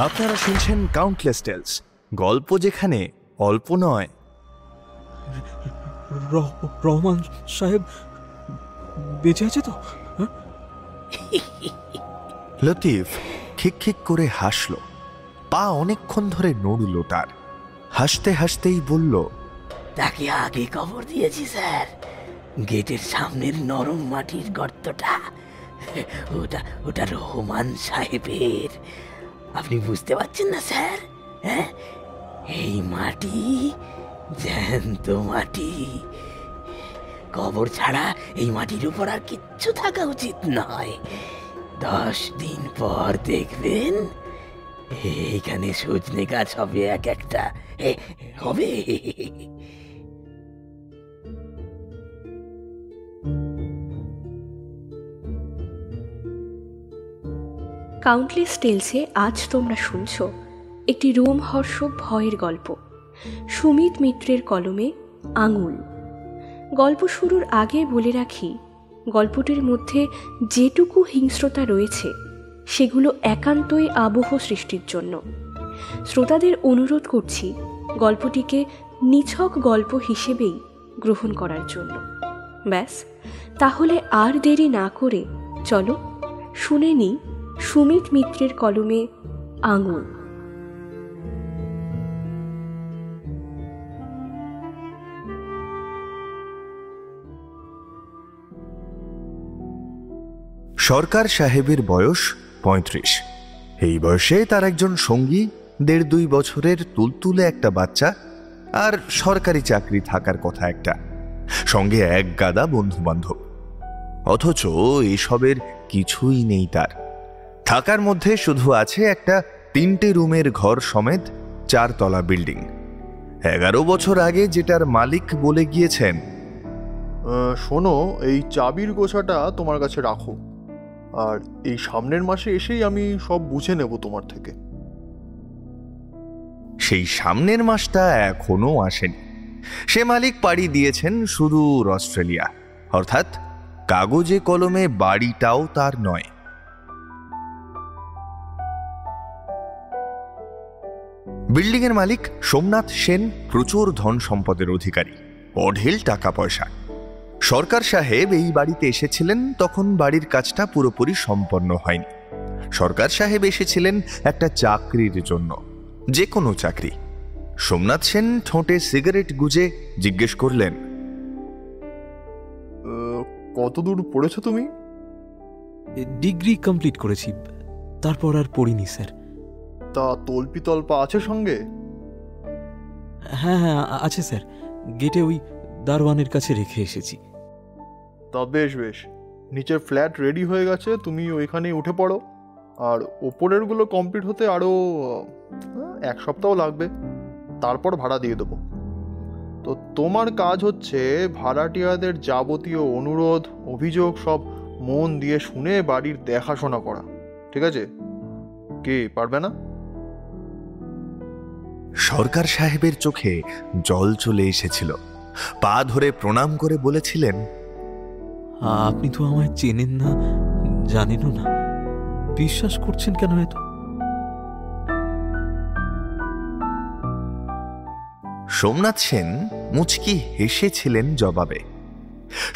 আপনারা শুনছেন countless tales, গল্প যেখানে অল্প নয়। রহমান সাহেব বেঁচে আছে তো? লতিফ খিক করে হাসল, পা অনেকক্ষণ ধরে নড়ল তার। হাসতে হাসতেই বলল, তাকে আগে খবর দিয়েছি স্যার। গেটের সামনের নরম মাটির গর্তটা ওটা রহমান সাহেবের। আপনি বুঝতে পারছেন না স্যার? হ্যাঁ, এই মাটি জ্যান্ত মাটি। কবর ছাড়া এই মাটির উপর আর কিচ্ছু থাকা উচিত নয়। 10 দিন পর দেখবেন এইখানে সজনে গাছ হবে এক একটা, হবে। কাউন্টলেস টেলসে আজ তোমরা শুনছ একটি রোমহর্ষক ভয়ের গল্প, সুমিত মিত্রের কলমে আঙুল। গল্প শুরুর আগে বলে রাখি, গল্পটির মধ্যে যেটুকু হিংস্রতা রয়েছে সেগুলো একান্তই আবহ সৃষ্টির জন্য। শ্রোতাদের অনুরোধ করছি গল্পটিকে নিছক গল্প হিসেবেই গ্রহণ করার জন্য। ব্যাস, তাহলে আর দেরি না করে চলো শুনে নিই সুমিত মিত্রের কলমে আঙুল। সরকার সাহেবের বয়স 35। এই বয়সে তার একজন সঙ্গী, 1.5-2 বছরের তুলতুলে একটা বাচ্চা, আর সরকারি চাকরি থাকার কথা একটা, সঙ্গে এক গাদা বন্ধু বান্ধব। অথচ এসবের কিছুই নেই তার। থাকার মধ্যে শুধু আছে একটা 3টে রুমের ঘর সমেত 4 তলা বিল্ডিং। 11 বছর আগে যেটার মালিক বলে গিয়েছেন, শোনো, এই চাবির গোছাটা তোমার কাছে রাখো, আর এই সামনের মাসে এসেই আমি সব বুঝে নেব তোমার থেকে। সেই সামনের মাসটা এখনো আসেনি। সে মালিক পাড়ি দিয়েছেন সুদূর অস্ট্রেলিয়া, অর্থাৎ কাগজে কলমে বাড়িটাও তার নয়। বিল্ডিং এর মালিক সোমনাথ সেন প্রচুর ধন সম্পদের অধিকারী, অঢেল টাকা পয়সা। সরকার সাহেব এই বাড়িতে এসেছিলেন তখন বাড়ির কাজটা পুরোপুরি সম্পন্ন হয়নি। সরকার সাহেব এসেছিলেন একটা চাকরির জন্য, যে কোনো চাকরি। সোমনাথ সেন ঠোঁটে সিগারেট গুজে জিজ্ঞেস করলেন, কতদূর পড়েছো তুমি? ডিগ্রি কমপ্লিট করেছি, তারপর আর পড়িনি স্যার। তা তল্পি তল্পা আছে সঙ্গে? হ্যাঁ হ্যাঁ আছে স্যার, গেটে ওই দারওয়ানের কাছে রেখে এসেছি। তা বেশ বেশ, নিচের ফ্ল্যাট রেডি হয়ে গেছে, তুমি ওইখানেই উঠে পড়ো। আর ওপরেরগুলো কমপ্লিট হতে আরও 1 সপ্তাহ লাগবে, তারপর ভাড়া দিয়ে দেবো। তো তোমার কাজ হচ্ছে ভাড়াটিয়াদের যাবতীয় অনুরোধ অভিযোগ সব মন দিয়ে শুনে বাড়ির দেখাশোনা করা, ঠিক আছে? কি পারবে না? সরকার সাহেবের চোখে জল চলে এসেছিল। পা ধরে প্রণাম করে বলেছিলেন, আপনি তো আমায় চেনেন না, জানেনও না, বিশ্বাস করছেন কেন এত? সোমনাথ সেন মুচকি হেসেছিলেন জবাবে।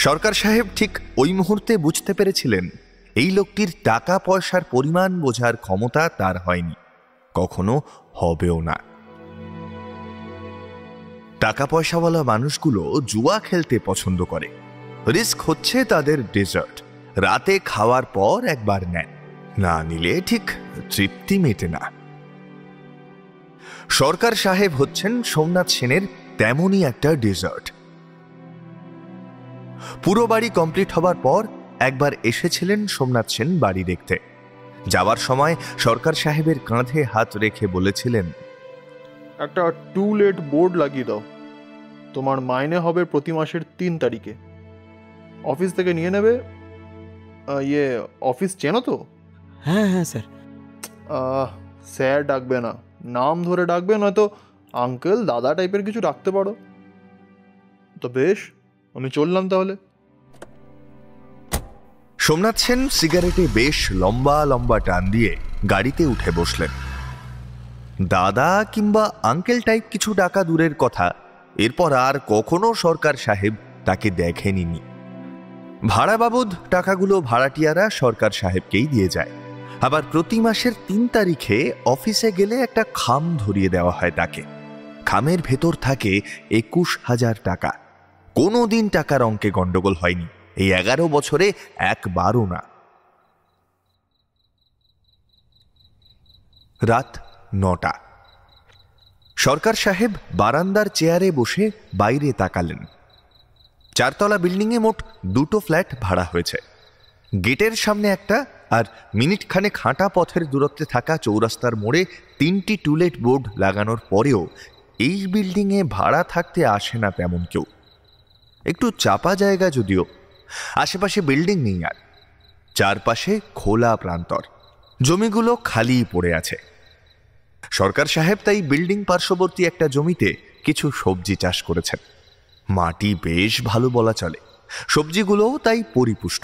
সরকার সাহেব ঠিক ওই মুহূর্তে বুঝতে পেরেছিলেন এই লোকটির টাকা পয়সার পরিমাণ বোঝার ক্ষমতা তার হয়নি, কখনো হবেও না। টাকা পয়সাওয়ালা মানুষগুলো জুয়া খেলতে পছন্দ করে। রিস্ক হচ্ছে তাদের ডেজার্ট। রাতে খাওয়ার পর একবার নেন, না নিলে ঠিক তৃপ্তি মেটে না। সরকার সাহেব হচ্ছেন সোমনাথ সেনের তেমনই একটা ডেজার্ট। পুরো বাড়ি কমপ্লিট হবার পর একবার এসেছিলেন সোমনাথ সেন বাড়ি দেখতে। যাওয়ার সময় সরকার সাহেবের কাঁধে হাত রেখে বলেছিলেন, একটা টু লেট বোর্ড লাগিয়ে দাও, তোমার মাইনে হবে প্রতি মাসের 3 তারিখে। অফিস থেকে নিয়ে নেবে। অফিস চেনো তো? হ্যাঁ হ্যাঁ স্যার। স্যার ডাকবে না, নাম ধরে ডাকবে, নয়তো আঙ্কেল দাদা টাইপের কিছু ডাকতে পারো। তো বেশ, আমি চললাম তাহলে। সোমনাথ সেন সিগারেটে বেশ লম্বা লম্বা টান দিয়ে গাড়িতে উঠে বসলেন। দাদা কিংবা আঙ্কেল টাইপ কিছু ডাকা দূরের কথা, এরপর আর কখনো সরকার সাহেব তাকে দেখেনি। ভাড়া বাবদ টাকাগুলো ভাড়াটিয়ারা সরকার সাহেবকেই দিয়ে যায়। আবার প্রতি মাসের 3 তারিখে অফিসে গেলে একটা খাম ধরিয়ে দেওয়া হয় তাকে। খামের ভেতর থাকে 21,000 টাকা। কোনোদিন টাকার অঙ্কে গন্ডগোল হয়নি এই 11 বছরে, একবারও না। রাত 9টা। সরকার সাহেব বারান্দার চেয়ারে বসে বাইরে তাকালেন। 4 তলা বিল্ডিংয়ে মোট 2টো ফ্ল্যাট ভাড়া হয়েছে। গেটের সামনে একটা, আর মিনিট খানেক হাঁটা পথের দূরত্বে থাকা চৌরাস্তার মোড়ে 3টি টুলেট বোর্ড লাগানোর পরেও এই বিল্ডিংয়ে ভাড়া থাকতে আসে না তেমন কেউ। একটু চাপা জায়গা যদিও, আশেপাশে বিল্ডিং নেই, আর চারপাশে খোলা প্রান্তর, জমিগুলো খালি পড়ে আছে। সরকার সাহেব তাই বিল্ডিং পার্শ্ববর্তী একটা জমিতে কিছু সবজি চাষ করেছেন। মাটি বেশ ভালো বলা চলে, সবজিগুলোও তাই পরিপুষ্ট।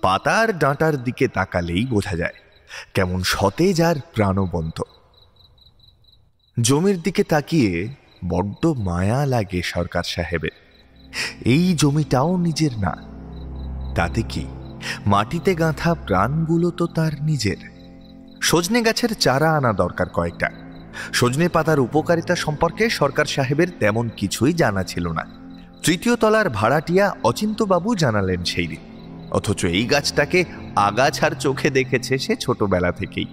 পাতার ডাঁটার দিকে তাকালেই বোঝা যায় কেমন সতেজ আর প্রাণবন্ত। জমির দিকে তাকিয়ে বড্ড মায়া লাগে সরকার সাহেবের। এই জমিটাও নিজের না, তাতে কি, মাটিতে গাঁথা প্রাণগুলো তো তার নিজের। সজনে গাছের চারা আনা দরকার কয়েকটা। সজনে পাতার উপকারিতা সম্পর্কে সরকার সাহেবের তেমন কিছুই জানা ছিল না। 3য় তলার ভাড়াটিয়া অচিন্ত্যবাবু জানালেন সেই দিন, অথচ এই গাছটাকে আগাছার চোখে দেখেছে সে ছোটবেলা থেকেই।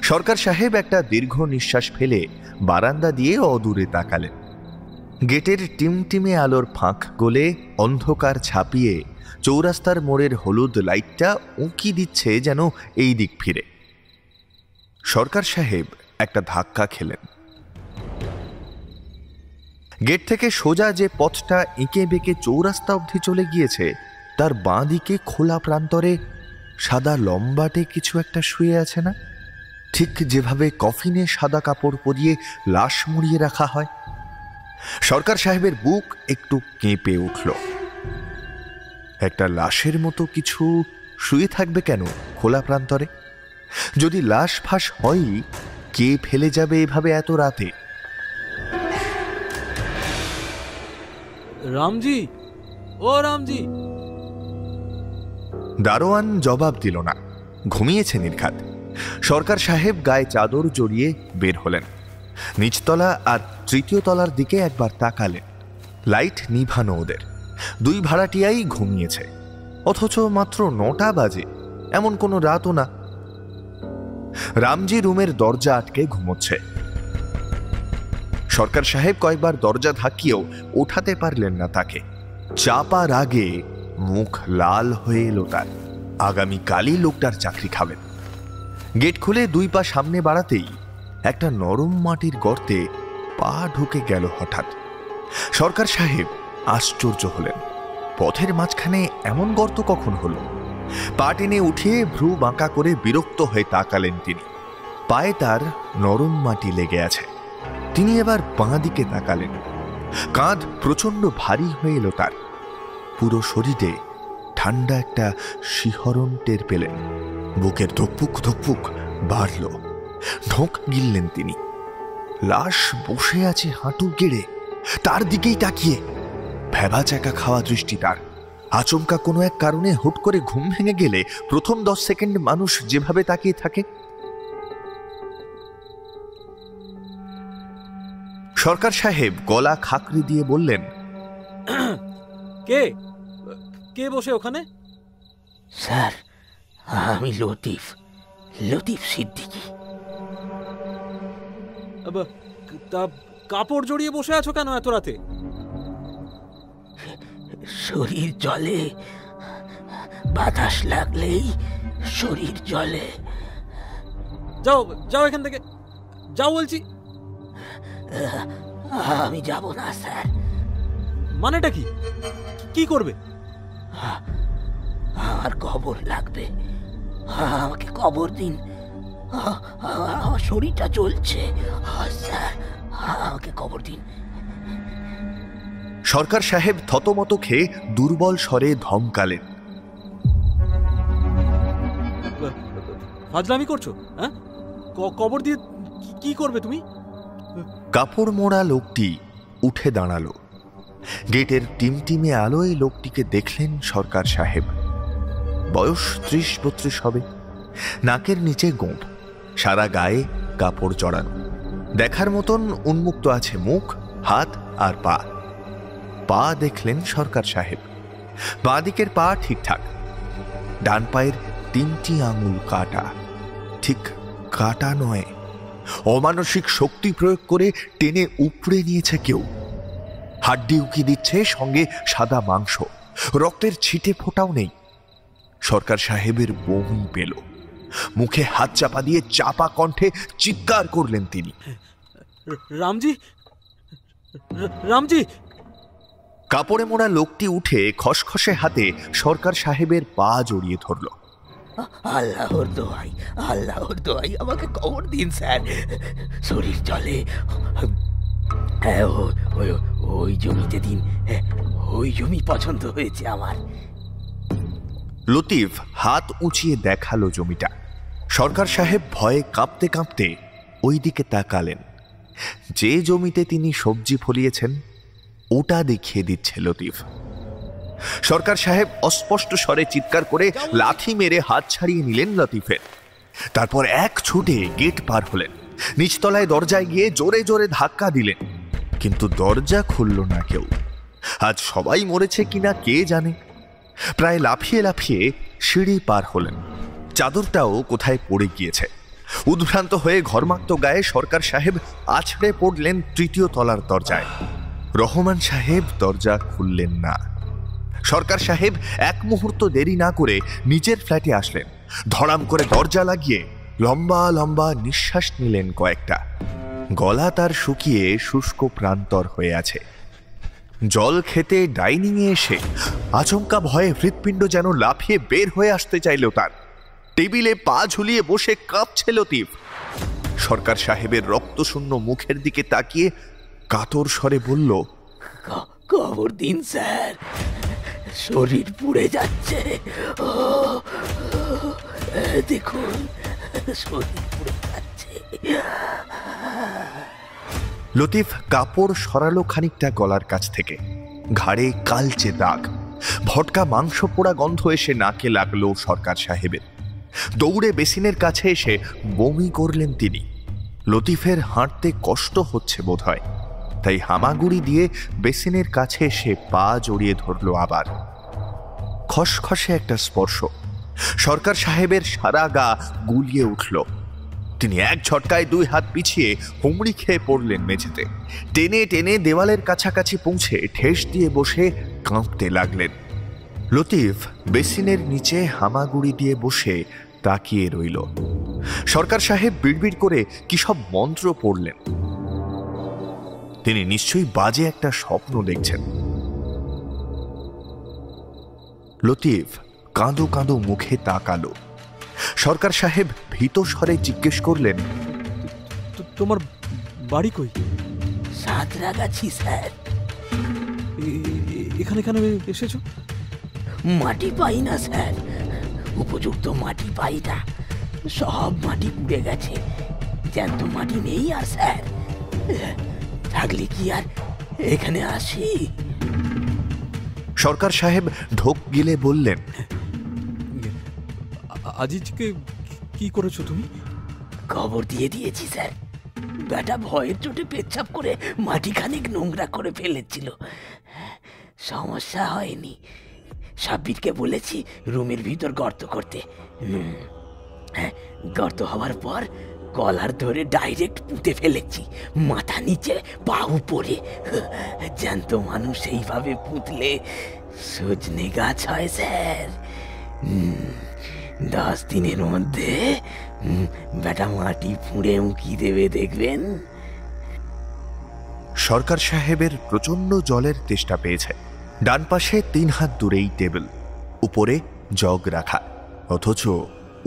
সরকার সাহেব একটা দীর্ঘ নিঃশ্বাস ফেলে বারান্দা দিয়ে অদূরে তাকালেন। গেটের টিমটিমে আলোর ফাঁক গলে অন্ধকার ছাপিয়ে চৌরাস্তার মোড়ের হলুদ লাইটটা উঁকি দিচ্ছে যেন এই দিক ফিরে। সরকার সাহেব একটা ধাক্কা খেলেন। গেট থেকে সোজা যে পথটা এঁকে বেঁকে চৌরাস্তা অবধি চলে গিয়েছে, তার বাঁ দিকে খোলা প্রান্তরে সাদা লম্বাটে কিছু একটা শুয়ে আছে না? ঠিক যেভাবে কফিনে সাদা কাপড় পরিয়ে লাশ মুড়িয়ে রাখা হয়। সরকার সাহেবের বুক একটু কেঁপে উঠল। একটা লাশের মতো কিছু শুয়ে থাকবে কেন খোলা প্রান্তরে? যদি লাশ ফাঁস হয়, কে ফেলে যাবে এভাবে এত রাতে? রামজি, ও রামজি। দারোয়ান জবাব দিল না, ঘুমিয়েছে নির্ঘাত। সরকার সাহেব গায়ে চাদর জড়িয়ে বের হলেন। নিচতলা আর 3য় তলার দিকে একবার তাকালেন। লাইট নিভানো ওদের। 2 ভাড়াটিয়াই ঘুমিয়েছে, অথচ মাত্র 9টা বাজে, এমন কোনো রাতও না। রামজি রুমের দরজা আটকে ঘুমোচ্ছে। সরকার সাহেব কয়েকবার দরজা ধাক্কিয়েও ওঠাতে পারলেন না তাকে। চাপার আগে মুখ লাল হয়ে এলো তার। আগামীকালই লোকটার চাকরি খাবেন। গেট খুলে 2 পা সামনে বাড়াতেই একটা নরম মাটির গর্তে পা ঢুকে গেল হঠাৎ। সরকার সাহেব আশ্চর্য হলেন, পথের মাঝখানে এমন গর্ত কখন হলো? পা টেনে উঠিয়ে ভ্রু বাঁকা করে বিরক্ত হয়ে তাকালেন তিনি। পায়ে তার নরম মাটি লেগে আছে। তিনি এবার বাঁ দিকে তাকালেন। কাঁধ প্রচন্ড ভারী হয়ে এলো তার। পুরো শরীরে ঠান্ডা একটা শিহরণ টের পেলেন। বুকের ধুকপুক ধুকপুক বাড়ল। ঢোক গিললেন তিনি। লাশ বসে আছে হাঁটু গেড়ে, তার দিকেই তাকিয়ে। ভেবা চাকা খাওয়া দৃষ্টি তার। আচমকা কোনো এক কারণে হুট করে ঘুম ভেঙে গেলে প্রথম 10 সেকেন্ড মানুষ যেভাবে তাকিয়ে থাকে। সরকার সাহেব গলা খাকরি দিয়ে বললেন, কে কে বসে ওখানে? স্যার, আমি লতিফ সিদ্দিকী। তা কাপড় জড়িয়ে বসে আছো কেন এত রাতে? শরীর জলে, বাতাস লাগলেই শরীর জলে। যাও যাও এখান থেকে, যাও বলছি। আমি যাব না স্যার। মানেটা কি? কি করবে? আমার কবর লাগবে, আমাকে কবর দিন। আমার শরীরটা জ্বলছে স্যার, আমাকে কবর দিন। সরকার সাহেব থতমত খেয়ে দুর্বল স্বরে ধমকালেন, ফাজলামি করছো? হ্যাঁ, কবর দিয়ে কি করবে তুমি? কাপড় মোড়া লোকটি উঠে দাঁড়ালো। গেটের টিমটিমে আলোয় লোকটিকে দেখলেন সরকার সাহেব। বয়স 30-32 হবে। নাকের নিচে গোঁফ, সারা গায়ে কাপড় জড়ানো। দেখার মতন উন্মুক্ত আছে মুখ, হাত আর পা। পা দেখলেন সরকার সাহেব। বাঁ দিকের পা ঠিকঠাক, ডান পায়ের 3টি আঙুল কাটা। ঠিক কাটা নয়, অমানসিক শক্তি প্রয়োগ করে টেনে উপড়ে নিয়েছে কেউ। হাড্ডি উকি দিচ্ছে, সঙ্গে সাদা মাংস, রক্তের ছিটে ফোটাও নেই। সরকার সাহেবের বমি পেল। মুখে হাত চাপা দিয়ে চাপা কণ্ঠে চিৎকার করলেন তিনি, রামজি, রামজি! কাপড়ে মোড়া লোকটি উঠে খসখসে হাতে সরকার সাহেবের পা জড়িয়ে ধরল। আল্লাহর দোহাই, আল্লাহর দোহাই, আমাকে খবর দিন স্যার, শরীর চলে। হ্যাঁ, ওই জমিতে দিন, ওই জমি পছন্দ হয়েছে আমার। লতিফ হাত উঁচিয়ে দেখালো জমিটা। সরকার সাহেব ভয়ে কাঁপতে কাঁপতে ওই দিকে তাকালেন। যে জমিতে তিনি সবজি ফলিয়েছেন ওটা দেখিয়ে দিচ্ছে লতিফ। সরকার সাহেব অস্পষ্ট স্বরে চিৎকার করে লাথি মেরে হাত ছাড়িয়ে নিলেন লতিফের। তারপর এক ছুটে গেট পার হলেন। নিচতলায় দরজায় গিয়ে জোরে জোরে ধাক্কা দিলেন, কিন্তু দরজা খুলল না কেউ। আজ সবাই মরেছে কিনা কে জানে। প্রায় লাফিয়ে লাফিয়ে সিঁড়ি পার হলেন। চাদরটাও কোথায় পড়ে গিয়েছে। উদ্ভ্রান্ত হয়ে ঘর্মাক্ত গায়ে সরকার সাহেব আছড়ে পড়লেন 3য় তলার দরজায়। রহমান সাহেব দরজা খুললেন না। সরকার সাহেব এক মুহূর্ত দেরি না করে নিজের ফ্ল্যাটে আসলেন। ধড়াম করে দরজা লাগিয়ে লম্বা লম্বা নিঃশ্বাস নিলেন কয়েকটা। গলা তার শুকিয়ে শুষ্ক প্রান্তর হয়ে আছে। জল খেতে ডাইনিংয়ে এসে আচমকা ভয়ে হৃৎপিণ্ড যেন লাফিয়ে বের হয়ে আসতে চাইল তার। টেবিলে পা ঝুলিয়ে বসে কাঁপছে লতিফ। সরকার সাহেবের রক্তশূন্য মুখের দিকে তাকিয়ে কাতর স্বরে বলল, খবর দিন স্যার, শরীর পুড়ে যাচ্ছে। দেখুন, শরীর পুড়ে যাচ্ছে। লতিফ কাপড় সরালো খানিকটা গলার কাছ থেকে। ঘাড়ে কালচে দাগ, ভটকা মাংস পোড়া গন্ধ এসে নাকে লাগলো সরকার সাহেবের। দৌড়ে বেসিনের কাছে এসে বমি করলেন তিনি। লতিফের হাঁটতে কষ্ট হচ্ছে বোধহয়, তাই হামাগুড়ি দিয়ে বেসিনের কাছে এসে পা জড়িয়ে ধরল আবার। খসখসে একটা স্পর্শ। সরকার সাহেবের সারা গা গুলিয়ে উঠল। তিনি এক ঝটকায় 2 হাত পিছিয়ে হুমড়ি খেয়ে পড়লেন মেঝেতে। টেনে টেনে দেওয়ালের কাছাকাছি পৌঁছে ঠেস দিয়ে বসে কাঁপতে লাগলেন। লতিফ বেসিনের নিচে হামাগুড়ি দিয়ে বসে তাকিয়ে রইল। সরকার সাহেব বিড়বিড় করে কি সব মন্ত্র পড়লেন। তিনি নিশ্চয়ই বাজে একটা স্বপ্ন দেখছেন। লতিফ কাঁদো কাঁদো মুখে তাকালো। সরকার সাহেব ভীত স্বরে জিজ্ঞেস করলেন, তোমার বাড়ি কই? সাঁতরাগাছি স্যার। এখানে কেন এসেছো? মাটি পাই না স্যার, উপযুক্ত মাটি পাই না। সব মাটি পুড়ে গেছে, জ্যান্ত মাটি নেই আর স্যার। থাকলে কি আর এখানে আসি? সরকার সাহেব ঢোক গিলে বললেন, আজিজকে কি করেছো তুমি? খবর দিয়ে দিয়েছি স্যার। বেটা ভয়ের চোটে পেচ্ছাপ করে মাটি খানিক নোংরা করে ফেলেছিল, সমস্যা হয়নি। সাব্বিরকে বলেছি রুমের ভিতর গর্ত করতে। গর্ত হওয়ার পর কলার ধরে ডাইরেক্ট পুঁতে ফেলেছি, মাথা নিচে পা উপরে। জ্যান্ত মানুষ এইভাবে পুঁতলে সজনে গাছ হয় স্যার। 10 দিনের মধ্যে বেটা মাটি ফুঁড়ে উঁকি দেবে, দেখবেন। সরকার সাহেবের প্রচন্ড জলের তেষ্টা পেয়েছে। ডান পাশে 3 হাত দূরেই টেবিল, উপরে জগ রাখা, অথচ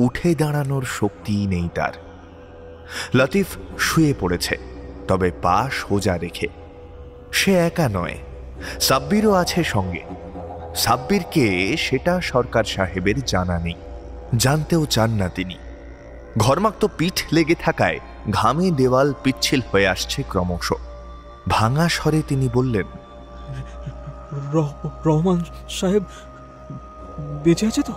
উঠে দাঁড়ানোর শক্তি নেই তার। লতিফ শুয়ে পড়েছে, তবে পা সোজা রেখে। সে একা নয়, সাব্বিরও আছে সঙ্গে। সাব্বিরকে সেটা সরকার সাহেবের জানা নেই, জানতেও চান না তিনি। ঘর্মাক্ত পিঠ লেগে থাকায় ঘামে দেওয়াল পিচ্ছিল হয়ে আসছে ক্রমশ। ভাঙা স্বরে তিনি বললেন, রহমান সাহেব বেঁচে আছে তো?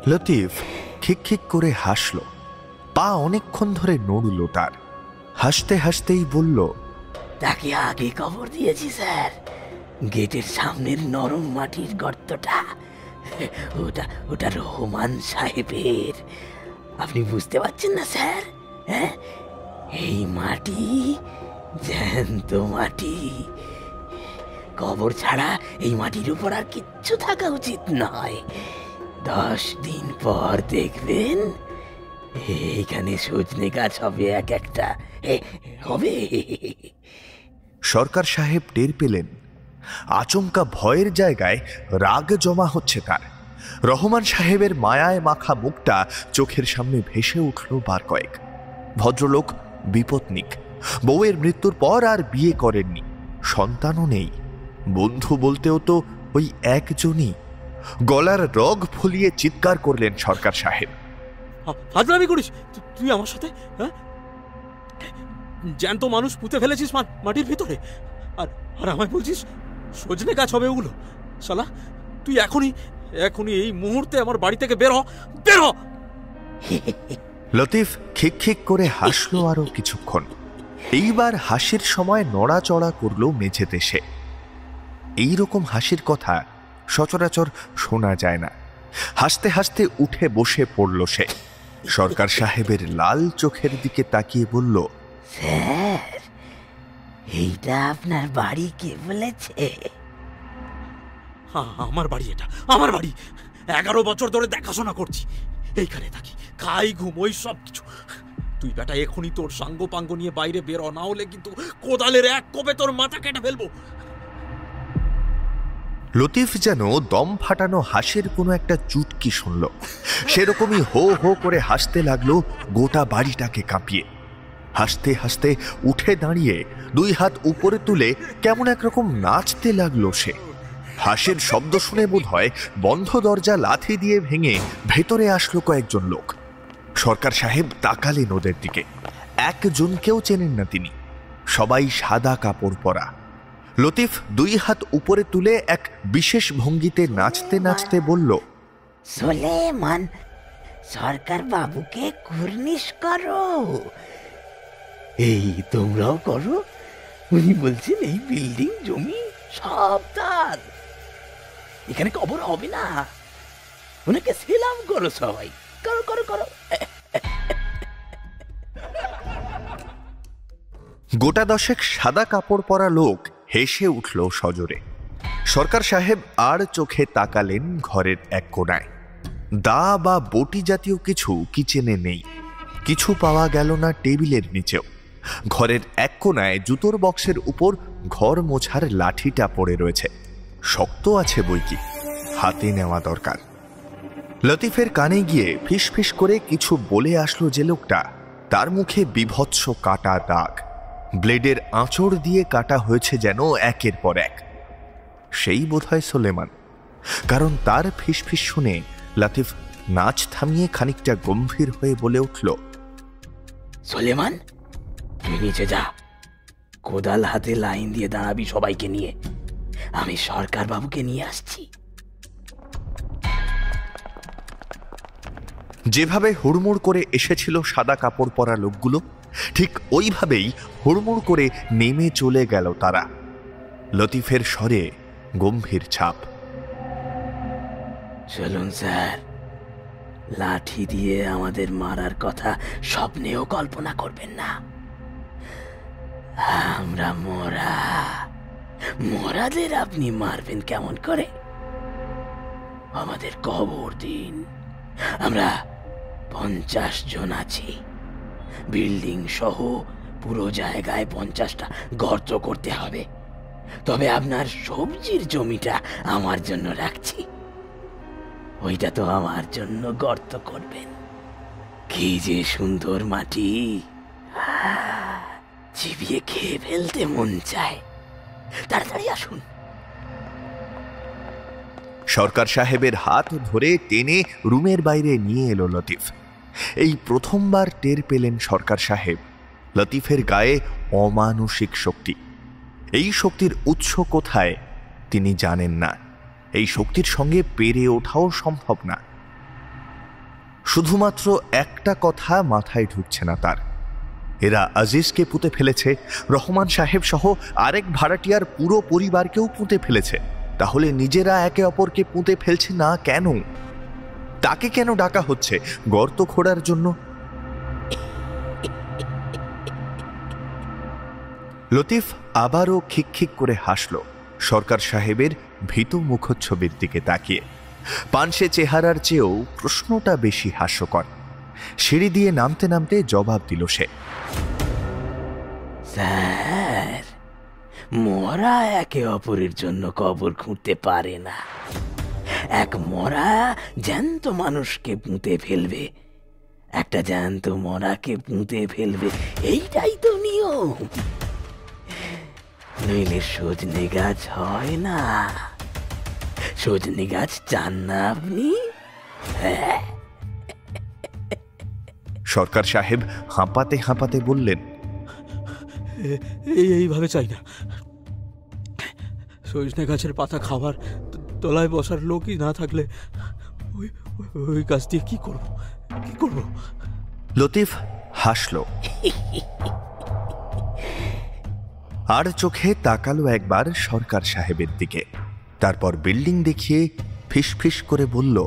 লতিফ খিক করে হাসল। পা অনেকক্ষণ ধরে নড়ল তার। হাসতে হাসতেই বলল, তাকে আগে কবর দিয়েছি স্যার। গেটের সামনের নরম মাটির গর্তটা, ওটা রহমান সাহেবের। আপনি বুঝতে পারছেন না স্যার? হ্যাঁ, এই মাটি জ্যান্ত মাটি। কবর ছাড়া এই মাটির উপর আর কিচ্ছু থাকা উচিত নয়। 10 দিন পর দেখবেন এইখানে সজনে গাছ হবে এক একটা, হবে। সরকার সাহেব টের পেলেন আচমকা ভয়ের জায়গায় রাগ জমা হচ্ছে তার। রহমান সাহেবের মায়ায় মাখা মুখটা চোখের সামনে ভেসে উঠল বার কয়েক। ভদ্রলোক বিপত্নিক, বউয়ের মৃত্যুর পর আর বিয়ে করেননি, সন্তানও নেই। বন্ধু বলতেও তো ওই একজনই। গলার রগ ফুলিয়ে চিৎকার করলেন সরকার সাহেব, ফাজলামি করিস তুই আমার সাথে? হ্যাঁ, জ্যান্ত মানুষ পুঁতে ফেলেছিস মাটির ভিতরে, আর আমায় বলছিস সজনে গাছ হবে ওগুলো? শালা, তুই এখনই এই মুহূর্তে আমার বাড়ি থেকে বের হ। লতিফ খিক করে হাসলো আরো কিছুক্ষণ। এইবার হাসির সময় নড়াচড়া করলো মেঝেতে সে। এইরকম হাসির কথা সচরাচর শোনা যায় না। হাসতে হাসতে উঠে বসে পড়ল সে। সরকার সাহেবের লাল চোখের দিকে তাকিয়ে বলল, স্যার, এইটা আপনার বাড়ি কে বলেছে? আমার বাড়ি, এটা আমার বাড়ি। 11 বছর ধরে দেখাশোনা করছি, এইখানে থাকি, খাই, ঘুমোই, সব কিছু। তুই বেটা এখনই তোর সাঙ্গ পাঙ্গ নিয়ে বাইরে বের না হলে কিন্তু কোদালের এক কোপে তোর মাথা কেটে ফেলবো। লতিফ যেন দম ফাটানো হাসির কোনো একটা চুটকি শুনল। সেরকমই হো হো করে হাসতে লাগলো, গোটা বাড়িটাকে কাঁপিয়ে। হাসতে হাসতে উঠে দাঁড়িয়ে 2 হাত উপরে তুলে কেমন একরকম নাচতে লাগলো সে। হাসির শব্দ শুনে বোধহয় বন্ধ দরজা লাথি দিয়ে ভেঙে ভেতরে আসলো কয়েকজন লোক। সরকার সাহেব তাকালেন ওদের দিকে। একজনকেও চেনেন না তিনি, সবাই সাদা কাপড় পরা। লতিফ 2 হাত উপরে তুলে এক বিশেষ ভঙ্গিতে নাচতে নাচতে বলল, সুলেমান, সরকার বাবুকে কুর্নিশ করো। এই তোমরাও করো। উনি বলছেন এই বিল্ডিং জমি সব তার, এখানে কবর হবে না। ওনাকে সেলাম করো সবাই, করো করো করো। গোটা 10 সাদা কাপড় পরা লোক হেসে উঠল সজোরে। সরকার সাহেব আর চোখে তাকালেন ঘরের এক কোণায়। দা বা বটি জাতীয় কিছু কিচেনে নেই, কিছু পাওয়া গেল না টেবিলের নিচেও। ঘরের এক কোণায় জুতোর বক্সের উপর ঘর মোছার লাঠিটা পড়ে রয়েছে। শক্ত আছে বইকি, হাতে নেওয়া দরকার। লতিফের কানে গিয়ে ফিসফিস করে কিছু বলে আসলো যে লোকটা, তার মুখে বিভৎস কাটা দাগ। ব্লেডের আঁচড় দিয়ে কাটা হয়েছে যেন একের পর এক। সেই বোধহয় সুলেমান, কারণ তার ফিসফিস শুনে লতিফ নাচ থামিয়ে খানিকটা গম্ভীর হয়ে বলে উঠল, সুলেমান, তুই নিচে যা, কোদাল হাতে লাইন দিয়ে দাঁড়াবি সবাইকে নিয়ে। আমি সরকার বাবুকে নিয়ে আসছি। যেভাবে হুড়মুড় করে এসেছিল সাদা কাপড় পরা লোকগুলো, ঠিক ওইভাবেই হুড়মুড় করে নেমে চলে গেল তারা। লতিফের স্বরে গম্ভীর ছাপ। চলুন স্যার, লাঠি দিয়ে আমাদের মারার কথা স্বপ্নেও কল্পনা করবেন না। আমরা মরাদের আপনি মারবেন কেমন করে? আমাদের কবর দিন। আমরা 50 জন আছি। বিল্ডিং সহ পুরো জায়গায় 50টা গর্ত করতে হবে। তবে আপনার সবজির জমিটা আমার জন্য রাখছি, ওইটা তো আমার জন্য গর্ত করবেন। কি যে সুন্দর মাটি, চিবিয়ে খেয়ে ফেলতে মন চায়। তাড়াতাড়ি আসুন। সরকার সাহেবের হাত ধরে টেনে রুমের বাইরে নিয়ে এলো লতিফ। এই প্রথমবার টের পেলেন সরকার সাহেব লতিফের গায়ে অমানসিক শক্তি। এই শক্তির উৎস কোথায় তিনি জানেন না, এই শক্তির সঙ্গে পেরে ওঠাও সম্ভব না। শুধুমাত্র একটা কথা মাথায় ঢুকছে না তার, এরা আজিজকে পুঁতে ফেলেছে, রহমান সাহেব সহ আরেক ভাড়াটিয়ার পুরো পরিবারকেও পুঁতে ফেলেছে। তাহলে নিজেরা একে অপরকে পুঁতে ফেলছে না কেন? তাকে কেন ডাকা হচ্ছে গর্ত খোঁড়ার জন্য? লতিফ আবারও খিকখিক করে হাসল সরকার সাহেবের ভীত মুখচ্ছবির দিকে তাকিয়ে। পানসে চেহারার চেয়েও প্রশ্নটা বেশি হাস্যকর। সিঁড়ি দিয়ে নামতে নামতে জবাব দিল সে, স্যার, মরা একে অপরের জন্য কবর খুঁড়তে পারে না। এক মরা জ্যান্ত মানুষকে পুঁতে ফেলবে, একটা জ্যান্ত মরাকে পুঁতে ফেলবে, এইটাই তো নিয়ম। নইলে সজনে গাছ হয় না। সজনে গাছ চান না আপনি? হ্যাঁ। সরকার সাহেব হাঁপাতে হাঁপাতে বললেন, এইভাবে চাই না। সজনে গাছের পাতা খাবার তলায় বসার লোকই না থাকলে ওই গাছ দিয়ে কি করব? লতিফ হাসল আর চোখে তাকালো একবার সরকার সাহেবের দিকে। তারপর বিল্ডিং দেখিয়ে ফিসফিস করে বলল,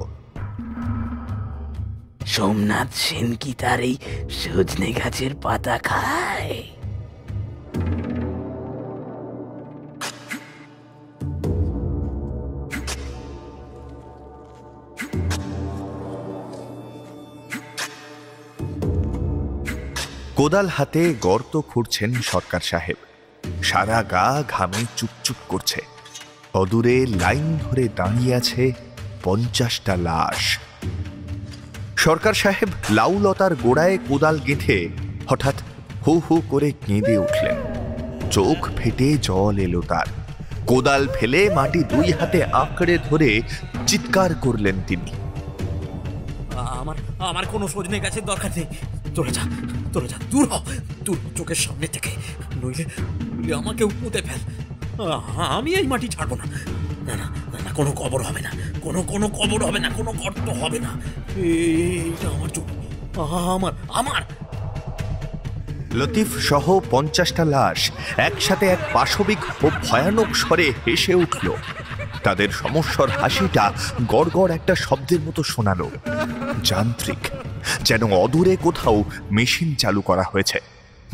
সোমনাথ সেন কি তার এই সজনে গাছের পাতা খায়? কোদাল হাতে গর্ত খুঁড়ছেন সরকার সাহেব। সারা গা ঘামে চুপচুপ করছে। অদূরে লাইন ধরে দাঁড়িয়ে আছে 50টা লাশ। সরকার সাহেব লাউলতার গোড়ায় কোদাল গেঁথে হঠাৎ হু হু করে কেঁদে উঠলেন। চোখ ফেটে জল এলো তার। কোদাল ফেলে মাটি 2 হাতে আঁকড়ে ধরে চিৎকার করলেন তিনি, আমার কোনো সজনে গাছের দরকার নেই। চলে যা, দূর হ, দূর চোখের সামনে থেকে, নইলে আমাকেও পুঁতে ফেল। আমি এই মাটি ছাড়বো না। না, কোনো কবর হবে না, কোনো কবর হবে না, কোনো গর্ত হবে না। এইটা আমার জমি, আমার। লতিফ সহ 50টা লাশ একসাথে এক পাশবিক ও ভয়ানক স্বরে হেসে উঠল। তাদের সমস্যার হাসিটা গড়গড় একটা শব্দের মতো শোনালো, যান্ত্রিক, যেন অদূরে কোথাও মেশিন চালু করা হয়েছে।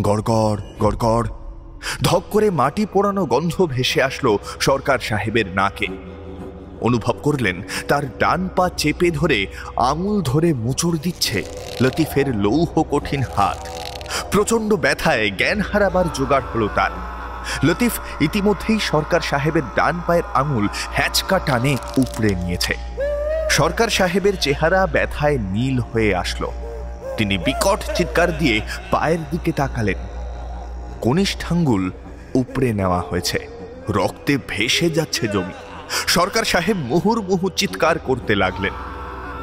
গড়গড় গড়গড়। ধক করে মাটি পোড়ানো গন্ধ ভেসে আসলো সরকার সাহেবের নাকে। অনুভব করলেন তার ডান পা চেপে ধরে আঙুল ধরে মোচড় দিচ্ছে লতিফের লৌহ কঠিন হাত। প্রচন্ড ব্যথায় জ্ঞান হারাবার জোগাড় হলো তার। লতিফ ইতিমধ্যেই সরকার সাহেবের ডান পায়ের আঙুল হ্যাঁচকা টানে উপড়ে নিয়েছে। সরকার সাহেবের চেহারা ব্যথায় নীল হয়ে আসলো। তিনি বিকট চিৎকার দিয়ে পায়ের দিকে তাকালেন। কনিষ্ঠাঙ্গুল উপড়ে নেওয়া হয়েছে, রক্তে ভেসে যাচ্ছে জমি। সরকার সাহেব মুহুর্মুহু চিৎকার করতে লাগলেন।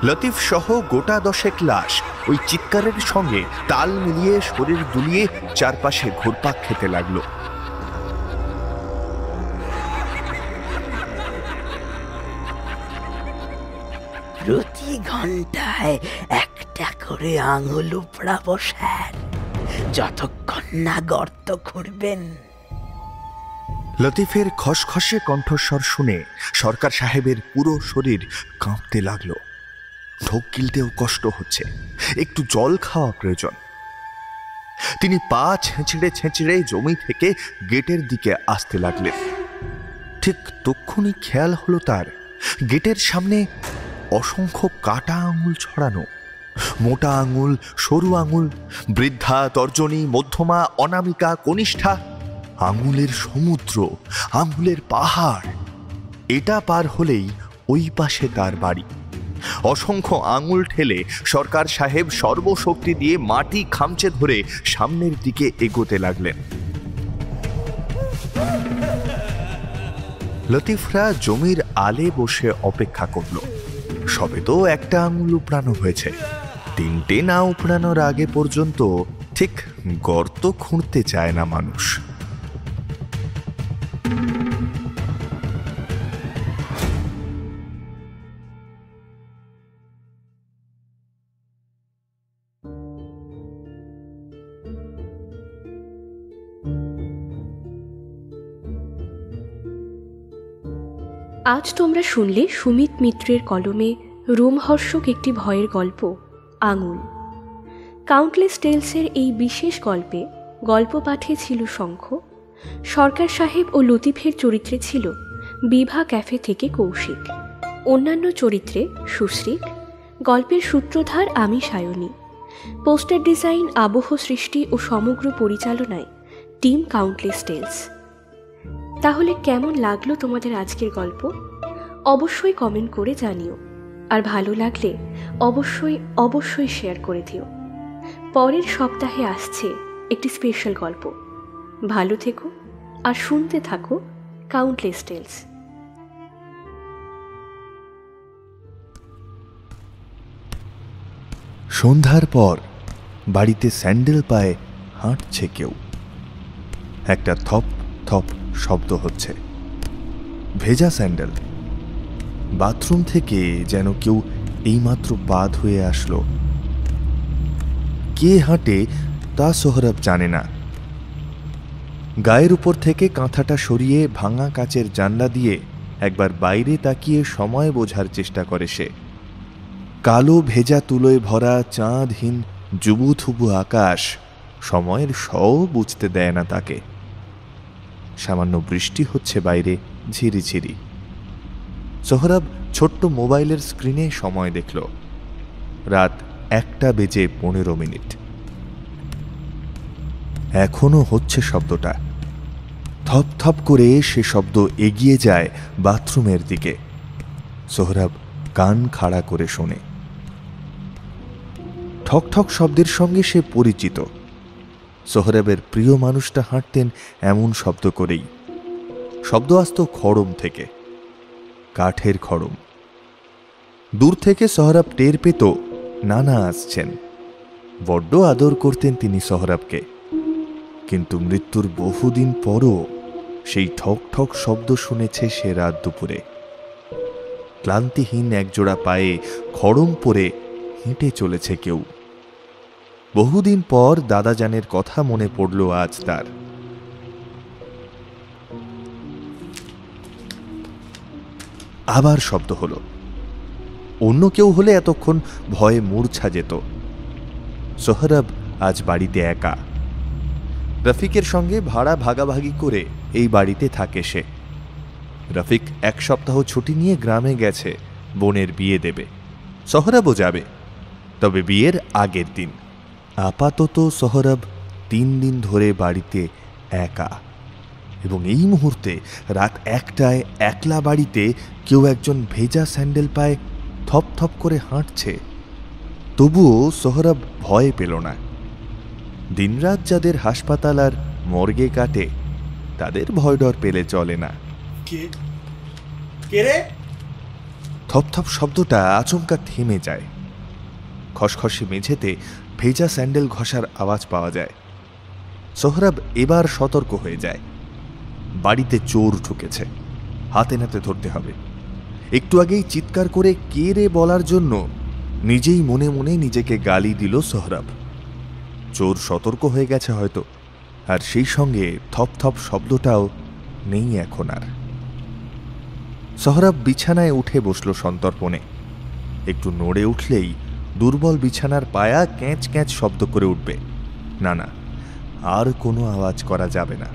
লতিফ সহ গোটা 10 লাশ ওই চিৎকারের সঙ্গে তাল মিলিয়ে শরীর দুলিয়ে চারপাশে ঘুরপাক খেতে লাগলো। প্রতি ঘন্টায় একটা করে আঙুল উপড়াবো স্যার, যতক্ষণ না গর্ত খুঁড়বেন। লতিফের খসখসে কণ্ঠস্বর শুনে সরকার সাহেবের পুরো শরীর কাঁপতে লাগলো। ঢোক গিলতেও কষ্ট হচ্ছে, একটু জল খাওয়া প্রয়োজন। তিনি পা ছেঁচড়ে ছেঁচড়ে জমি থেকে গেটের দিকে আসতে লাগলেন। ঠিক তক্ষুনি খেয়াল হলো তার, গেটের সামনে অসংখ্য কাটা আঙুল ছড়ানো। মোটা আঙুল, সরু আঙুল, বৃদ্ধা, তর্জনী, মধ্যমা, অনামিকা, কনিষ্ঠা, আঙুলের সমুদ্র, আঙুলের পাহাড়। এটা পার হলেই ওই পাশে তার বাড়ি। অসংখ্য আঙুল ঠেলে সরকার সাহেব সর্বশক্তি দিয়ে মাটি খামচে ধরে সামনের দিকে এগোতে লাগলেন। লতিফরা জমির আলে বসে অপেক্ষা করল। সবে তো একটা আঙুল উপড়ানো হয়েছে, তিনটে না উপড়ানোর আগে পর্যন্ত ঠিক গর্ত খুঁড়তে চায় না মানুষ। আজ তোমরা শুনলে সুমিত মিত্রের কলমে রোমহর্ষক একটি ভয়ের গল্প আঙুল। কাউন্টলেস টেলসের এই বিশেষ গল্পে গল্প পাঠে ছিল শঙ্খ, সরকার সাহেব ও লতিফের চরিত্রে ছিল বিভা ক্যাফে থেকে কৌশিক, অন্যান্য চরিত্রে সুশ্রীক, গল্পের সূত্রধার আমি সায়নী, পোস্টার ডিজাইন, আবহ সৃষ্টি ও সমগ্র পরিচালনায় টিম কাউন্টলেস টেলস। তাহলে কেমন লাগলো তোমাদের আজকের গল্প? অবশ্যই কমেন্ট করে জানিও, আর ভালো লাগলে অবশ্যই শেয়ার করে দিও। পরের সপ্তাহে আসছে একটি স্পেশাল গল্প। ভালো থেকো আর শুনতে থাকো কাউন্টলেস টেলস। সন্ধ্যার পর বাড়িতে স্যান্ডেল পায়ে হাঁটছে কেউ। একটা থপ থপ শব্দ হচ্ছে। ভেজা স্যান্ডেল। বাথরুম থেকে যেন কেউ এইমাত্র পা ধুয়ে আসলো। কে হাঁটে তা সোহরাব জানে না। গায়ের উপর থেকে কাঁথাটা সরিয়ে ভাঙা কাচের জানলা দিয়ে একবার বাইরে তাকিয়ে সময় বোঝার চেষ্টা করে সে। কালো ভেজা তুলোয় ভরা চাঁদহীন জুবুথুবু আকাশ সময়ের শও বুঝতে দেয় না তাকে। সামান্য বৃষ্টি হচ্ছে বাইরে ঝিরিঝিরি। সোহরাব ছোট্ট মোবাইলের স্ক্রিনে সময় দেখল। রাত 1:15। এখনো হচ্ছে শব্দটা। থপ থপ করে সে শব্দ এগিয়ে যায় বাথরুমের দিকে। সোহরাব কান খাড়া করে শোনে। ঠক ঠক শব্দের সঙ্গে সে পরিচিত। সোহরাবের প্রিয় মানুষটা হাঁটতেন এমন শব্দ করেই। শব্দ আসত খড়ম থেকে, কাঠের খড়ম। দূর থেকে সোহরাব টের পেত নানা আসছেন। বড্ড আদর করতেন তিনি সোহরাবকে। কিন্তু মৃত্যুর বহুদিন পরও সেই ঠক ঠক শব্দ শুনেছে সে রাত দুপুরে। ক্লান্তিহীন একজোড়া পায়ে খড়ম পরে হেঁটে চলেছে কেউ। বহুদিন পর দাদাজানের কথা মনে পড়ল আজ তার। আবার শব্দ হলো। অন্য কেউ হলে এতক্ষণ ভয়ে মূর্ছা যেত। সোহরাব আজ বাড়িতে একা। রফিকের সঙ্গে ভাড়া ভাগাভাগি করে এই বাড়িতে থাকে সে। রফিক 1 সপ্তাহ ছুটি নিয়ে গ্রামে গেছে বোনের বিয়ে দেবে। সোহরাবও যাবে, তবে বিয়ের আগের দিন। আপাতত সোহরাব 3 দিন ধরে বাড়িতে একা। এবং এই মুহূর্তে রাত 1টায় একলা বাড়িতে কেউ একজন ভেজা স্যান্ডেল পায়ে থপ থপ করে হাঁটছে। তবুও সোহরাব ভয় পেল না। দিনরাত যাদের হাসপাতাল আর মর্গে কাটে তাদের ভয় ডর পেলে চলে না। থপ থপ শব্দটা আচমকা থেমে যায়। খসখসে মেঝেতে ভেজা স্যান্ডেল ঘষার আওয়াজ পাওয়া যায়। সোহরাব এবার সতর্ক হয়ে যায়। বাড়িতে চোর ঢুকেছে, হাতে নাতে ধরতে হবে। একটু আগেই চিৎকার করে কে রে বলার জন্য নিজেই মনে মনে নিজেকে গালি দিল সোহরাব। চোর সতর্ক হয়ে গেছে হয়তো, আর সেই সঙ্গে থপ থপ শব্দটাও নেই এখন আর। সোহরাব বিছানায় উঠে বসল সন্তর্পণে। একটু নড়ে উঠলেই দুর্বল বিছানার পায়া ক্যাঁচ ক্যাঁচ শব্দ করে উঠবে। না না, আর কোনো আওয়াজ করা যাবে না।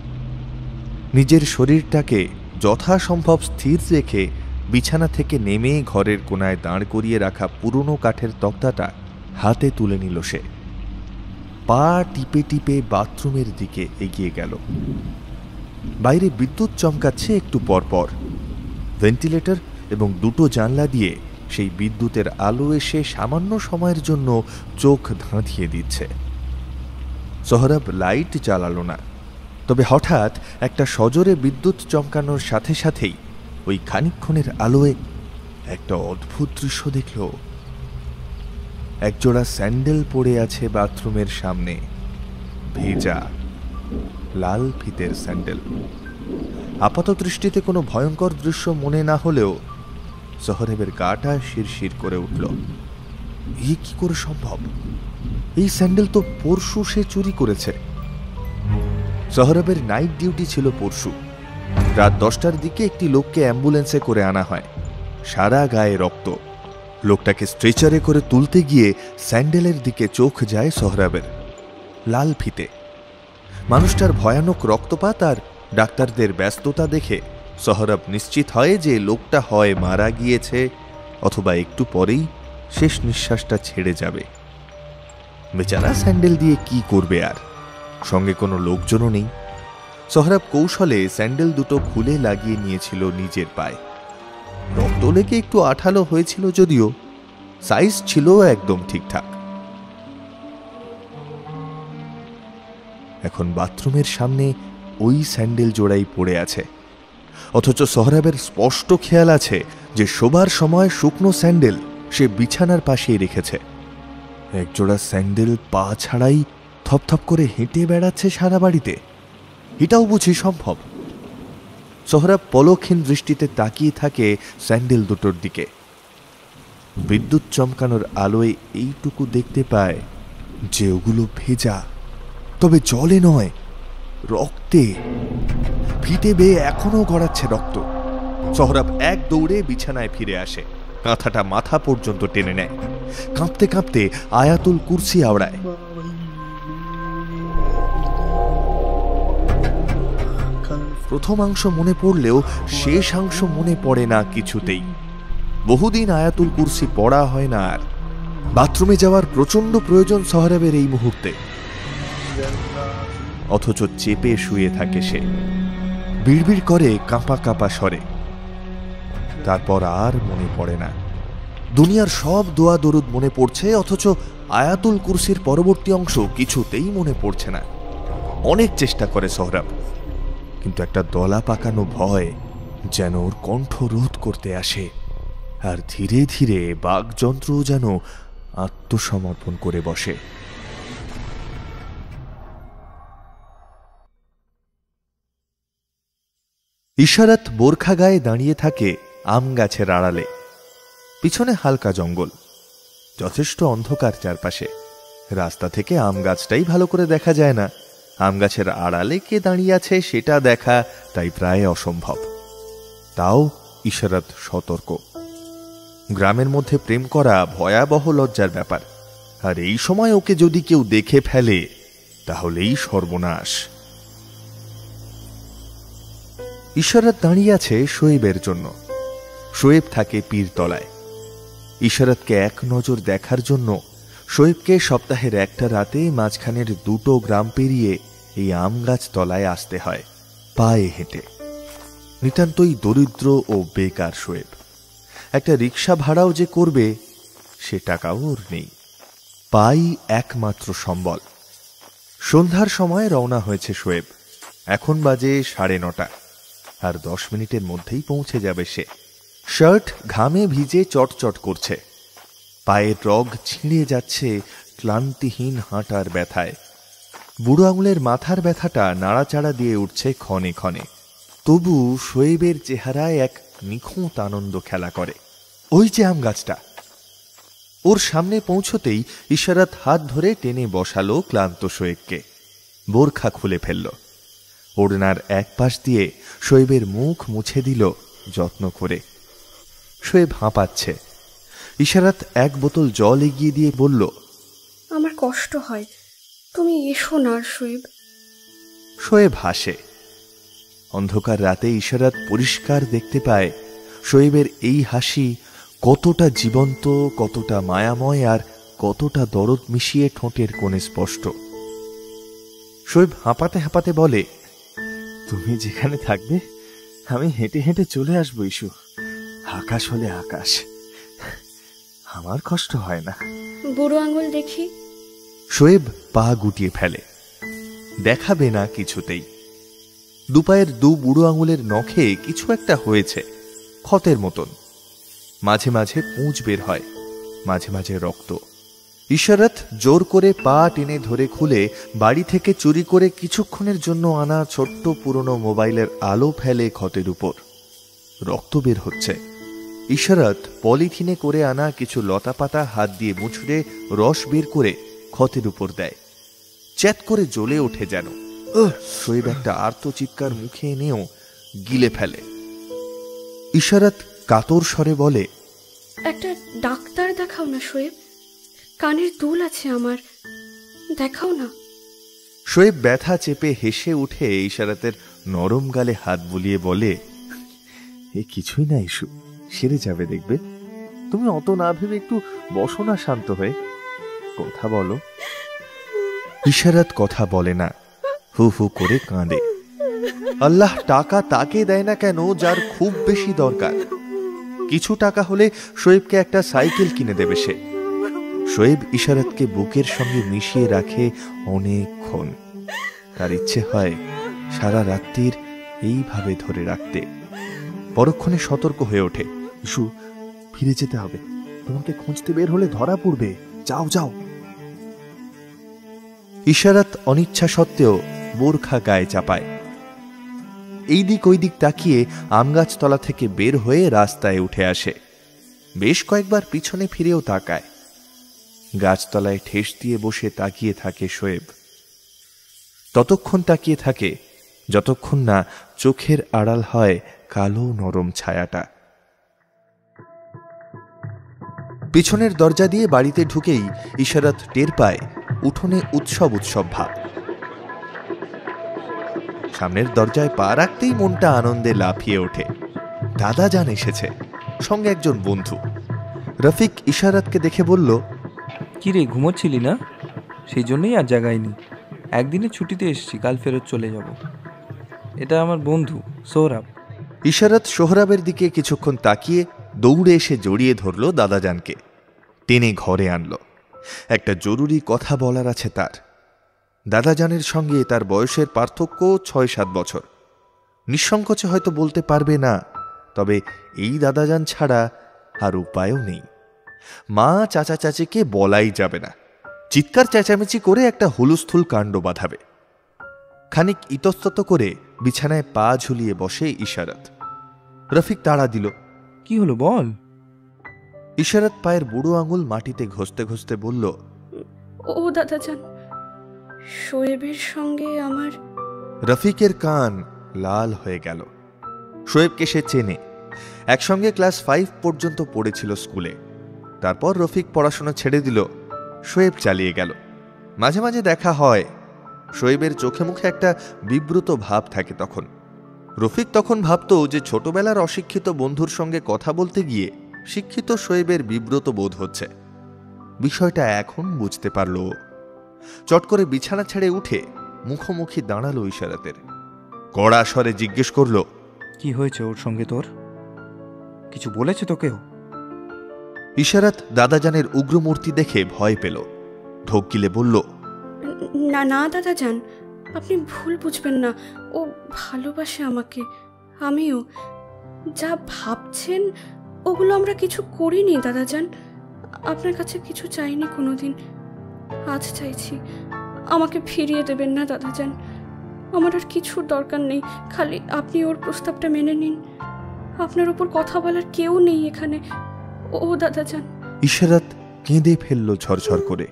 নিজের শরীরটাকে যথাসম্ভব স্থির রেখে বিছানা থেকে নেমে ঘরের কোনায় দাঁড় করিয়ে রাখা পুরনো কাঠের তক্তাটা হাতে তুলে নিল সে। পা টিপে টিপে বাথরুমের দিকে এগিয়ে গেল। বাইরে বিদ্যুৎ চমকাচ্ছে একটু পরপর। ভেন্টিলেটর এবং 2টো জানলা দিয়ে সেই বিদ্যুতের আলো এসে সামান্য সময়ের জন্য চোখ ধাঁধিয়ে দিচ্ছে। সোহরাব লাইট জ্বালালো না, তবে হঠাৎ একটা সজোরে বিদ্যুৎ চমকানোর সাথে সাথেই ওই খানিকক্ষণের আলোয় একটা অদ্ভুত দৃশ্য দেখল। একজোড়া স্যান্ডেল পড়ে আছে বাথরুমের সামনে, ভেজা লাল ফিতের স্যান্ডেল। আপাত দৃষ্টিতে কোনো ভয়ঙ্কর দৃশ্য মনে না হলেও সোহরাবের গাটা শিরশির করে উঠল। এই কি করে সম্ভব? এই স্যান্ডেল তো পরশু সে চুরি করেছে। সোহরাবের নাইট ডিউটি ছিল পরশু। রাত 10টার দিকে একটি লোককে অ্যাম্বুলেন্সে করে আনা হয়, সারা গায়ে রক্ত। লোকটাকে স্ট্রেচারে করে তুলতে গিয়ে স্যান্ডেলের দিকে চোখ যায় সোহরাবের, লাল ফিতে। মানুষটার ভয়ানক রক্তপাত আর ডাক্তারদের ব্যস্ততা দেখে সোহরাব নিশ্চিত হয় যে লোকটা হয় মারা গিয়েছে অথবা একটু পরেই শেষ নিঃশ্বাসটা ছেড়ে যাবে। বেচারা স্যান্ডেল দিয়ে কি করবে, আর সঙ্গে কোনো লোকজনও নেই। সোহরাব কৌশলে স্যান্ডেল দুটো খুলে লাগিয়ে নিয়েছিল নিজের পায়ে। রক্ত লেগে একটু আঠালো হয়েছিল, যদিও সাইজ ছিল একদম ঠিকঠাক। এখন বাথরুমের সামনে ওই স্যান্ডেল জোড়াই পড়ে আছে, অথচ সোহরাবের স্পষ্ট খেয়াল আছে যে শোবার সময় শুকনো স্যান্ডেল সে বিছানার পাশেই রেখেছে। একজোড়া স্যান্ডেল পা ছাড়াই থপথপ করে হেঁটে বেড়াচ্ছে সারা বাড়িতে। এটাও বুঝি সম্ভব? সোহরাব পলকহীন দৃষ্টিতে তাকিয়ে থাকে স্যান্ডেল দুটোর দিকে। বিদ্যুৎ চমকানোর আলোয় এইটুকু দেখতে পায় যে ওগুলো ভেজা, তবে জলে নয়, রক্তে। ফিতে বেয়ে এখনো গড়াচ্ছে রক্ত। সোহরাব এক দৌড়ে বিছানায় ফিরে আসে, কাঁথাটা মাথা পর্যন্ত টেনে নেয়। কাঁপতে কাঁপতে আয়াতুল কুরসি আওড়ায়। প্রথমাংশ মনে পড়লেও শেষাংশ মনে পড়ে না কিছুতেই। বহুদিন আয়াতুল কুরসি পড়া হয় না আর। বাথরুমে যাওয়ার প্রচন্ড প্রয়োজন সোহরাবের এই মুহূর্তে, অথচ চেপে শুয়ে থাকে সে। বিড়বিড় করে কাঁপা কাঁপা স্বরে। তারপর আর মনে পড়ে না। দুনিয়ার সব দোয়া দরুদ মনে পড়ছে, অথচ আয়াতুল কুরসির পরবর্তী অংশ কিছুতেই মনে পড়ছে না। অনেক চেষ্টা করে সোহরাব, কিন্তু একটা দলা পাকানো ভয় যেন ওর কণ্ঠ রোধ করতে আসে, আর ধীরে ধীরে বাকযন্ত্র যেন আত্মসমর্পণ করে বসে। ইশারাত বোরখা গায়ে দাঁড়িয়ে থাকে আম গাছের আড়ালে। পিছনে হালকা জঙ্গল, যথেষ্ট অন্ধকার চারপাশে। রাস্তা থেকে আম গাছটাই ভালো করে দেখা যায় না। আম গাছের আড়ালে কে দাঁড়িয়ে আছে সেটা দেখা তাই প্রায় অসম্ভব। তাও ইশারাত সতর্ক। গ্রামের মধ্যে প্রেম করা ভয়াবহ লজ্জার ব্যাপার, আর এই সময় ওকে যদি কেউ দেখে ফেলে তাহলেই সর্বনাশ। ইশারাত দাঁড়িয়ে আছে শোয়েবের জন্য। শোয়েব থাকে পীরতলায়। ইশারাতকে এক নজর দেখার জন্য শোয়েবকে সপ্তাহের একটা রাতে মাঝখানের দুটো গ্রাম পেরিয়ে এই আম গাছ তলায় আসতে হয়, পায়ে হেঁটে। নিতান্তই দরিদ্র ও বেকার শোয়েব। একটা রিক্সা ভাড়াও যে করবে সে টাকাও ওর নেই। পাই একমাত্র সম্বল। সন্ধ্যার সময় রওনা হয়েছে শোয়েব। এখন বাজে 9:30, আর 10 মিনিটের মধ্যেই পৌঁছে যাবে সে। শার্ট ঘামে ভিজে চটচট করছে, পায়ের রগ ছিঁড়ে যাচ্ছে ক্লান্তিহীন হাঁটার ব্যথায়। বুড়ো আঙুলের মাথার ব্যথাটা নাড়াচাড়া দিয়ে উঠছে ক্ষণে ক্ষণে। তবু শোয়েবের চেহারায় এক নিখুঁত আনন্দ খেলা করে। ওই যে আম গাছটা। ওর সামনে পৌঁছতেই ইশারাত হাত ধরে টেনে বসালো ক্লান্ত শোয়েবকে। বোরখা খুলে ফেলল। ওড়নার এক পাশ দিয়ে শোয়েবের মুখ মুছে দিল যত্ন করে। শোয়েব হাঁপাচ্ছে। ইশারাত এক বোতল জল এগিয়ে দিয়ে বলল, আমার কষ্ট হয়, তুমি এসো না শোয়েব। শোয়েব হাসে। অন্ধকার রাতে ইশারাত পরিষ্কার দেখতে পায় শোয়েবের এই হাসি কতটা জীবন্ত, কতটা মায়াময়, আর কতটা দরদ মিশিয়ে ঠোঁটের কোণে স্পষ্ট। শোয়েব হাঁপাতে হাঁপাতে বলে, তুমি যেখানে থাকবে আমি হেঁটে হেঁটে চলে আসবো ইস্যু। আকাশ হলে আকাশ, আমার কষ্ট হয় না। বুড়ো আঙুল দেখি। শোয়েব পা গুটিয়ে ফেলে, দেখাবে না কিছুতেই। দুপায়ের দু বুড়ো আঙুলের নখে কিছু একটা হয়েছে, ক্ষতের মতন। মাঝে মাঝে পুঁজ বের হয়, মাঝে মাঝে রক্ত। ইশারাত জোর করে পা টেনে ধরে খুলে বাড়ি থেকে চুরি করে কিছুক্ষণের জন্য আনা ছোট্ট পুরনো মোবাইলের আলো ফেলে ক্ষতের উপর। রক্ত বের হচ্ছে। ইশারাত পলিথিনে করে আনা কিছু লতাপাতা হাত দিয়ে মুছড়ে রস বের করে ক্ষতের উপর দেয়। চ্যাত করে জ্বলে ওঠে যেন। শোয়েব একটা আর্ত চিৎকার মুখে এনেও গিলে ফেলে। ইশারাত কাতর স্বরে বলে, একটা ডাক্তার দেখাও না শোয়েব, কানের দুল আছে আমার, দেখাও না। শোয়েব ব্যথা চেপে হেসে উঠে ইশারাতের নরম গালে হাত বুলিয়ে বলে, এ কিছুই না ইস্যু, সেরে যাবে দেখবে। তুমি অত না ভেবে একটু বসো না শান্ত হয়ে, কথা বলো। ইশারাত কথা বলে না, হু হু করে কাঁদে। আল্লাহ টাকা তাকে দেয় না কেন যার খুব বেশি দরকার। কিছু টাকা হলে শোয়েবকে একটা সাইকেল কিনে দেবে সে। শোয়েব ইশারাতকে বুকের সঙ্গে মিশিয়ে রাখে অনেকক্ষণ। তার ইচ্ছে হয় সারা রাত্রির এইভাবে ধরে রাখতে। পরক্ষণে সতর্ক হয়ে ওঠে, ইস্যু ফিরে যেতে হবে, তোমাকে খুঁজতে বের হলে ধরা পড়বে, যাও যাও। ইশারাত অনিচ্ছা সত্ত্বেও বোরখা গায়ে চাপায়। এই দিক ওই দিক তাকিয়ে আমগাছতলা থেকে বের হয়ে রাস্তায় উঠে আসে। বেশ কয়েকবার পিছনে ফিরেও তাকায়। গাছতলায় ঠেস দিয়ে বসে তাকিয়ে থাকে শোয়েব। ততক্ষণ তাকিয়ে থাকে যতক্ষণ না চোখের আড়াল হয় কালো নরম ছায়াটা। পিছনের দরজা দিয়ে বাড়িতে ঢুকেই ইশারাত টের পায় উঠোনে উৎসব উৎসব ভাব। সামনের দরজায় পা রাখতেই মনটা আনন্দে লাফিয়ে ওঠে। দাদাজান এসেছে, সঙ্গে একজন বন্ধু। রফিক ইশারাতকে দেখে বলল, কি রে, ঘুমোচ্ছিলি না? সেই জন্যই আর জাগাইনি। একদিনের ছুটিতে এসেছি, কাল ফেরত চলে যাব। এটা আমার বন্ধু সোহরাব। ইশারাত সোহরাবের দিকে কিছুক্ষণ তাকিয়ে দৌড়ে এসে জড়িয়ে ধরল দাদাজানকে, টেনে ঘরে আনল। একটা জরুরি কথা বলার আছে তার। দাদাজানের সঙ্গে তার বয়সের পার্থক্য ৬-৭ বছর। নিঃসংকোচে হয়তো বলতে পারবে না, তবে এই দাদাজান ছাড়া আর উপায়ও নেই। মা চাচা চাচিকে বলাই যাবে না, চিৎকার চেঁচামেচি করে একটা হুলস্থুল কাণ্ড বাঁধাবে। খানিক ইতস্তত করে বিছানায় পা ঝুলিয়ে বসে ইশারাত। রফিক তাড়া দিল, কি হলো বল। ইশারাত পায়ের বুড়ো আঙুল মাটিতে ঘষতে ঘষতে বলল, ও দাদাজান, শোয়েবের সঙ্গে আমার। রফিকের কান লাল হয়ে গেল। শোয়েবকে সে চেনে, একসঙ্গে ক্লাস 5 পর্যন্ত পড়েছিল স্কুলে। তারপর রফিক পড়াশোনা ছেড়ে দিল, শোয়েব চালিয়ে গেল। মাঝে মাঝে দেখা হয়। শোয়েবের চোখে মুখে একটা বিব্রত ভাব থাকে তখন। রফিক তখন ভাবত যে ছোটবেলার অশিক্ষিত বন্ধুর সঙ্গে কথা বলতে গিয়ে শিক্ষিত শোয়েবের বিব্রত বোধ হচ্ছে। বিষয়টা এখন বুঝতে পারল। চট করে বিছানা ছেড়ে উঠে মুখোমুখি দাঁড়ালো ইশারাতের। কড়া স্বরে জিজ্ঞেস করল, কি হয়েছে ওর সঙ্গে তোর? কিছু বলেছে তোকেও? ইশারাত দাদাজানের উগ্রমূর্তি দেখে ভয় পেল। ঢোক গিলে বলল, না না দাদাজান, আপনি ভুল বুঝবেন না, ও ভালোবাসে আমাকে, আমিও। যা ভাবছেন ওগুলো আমরা কিছু করিনি দাদাজান। আপনার কাছে কিছু চাইনি কোনোদিন, আজ চাইছি। আমাকে ফিরিয়ে দেবেন না দাদাজান, আমার আর কিছুর দরকার নেই, খালি আপনি ওর প্রস্তাবটা মেনে নিন। আপনার ওপর কথা বলার কেউ নেই এখানে, ও দাদাজান। ইশারাত কেঁদে ফেলল ঝরঝর করে।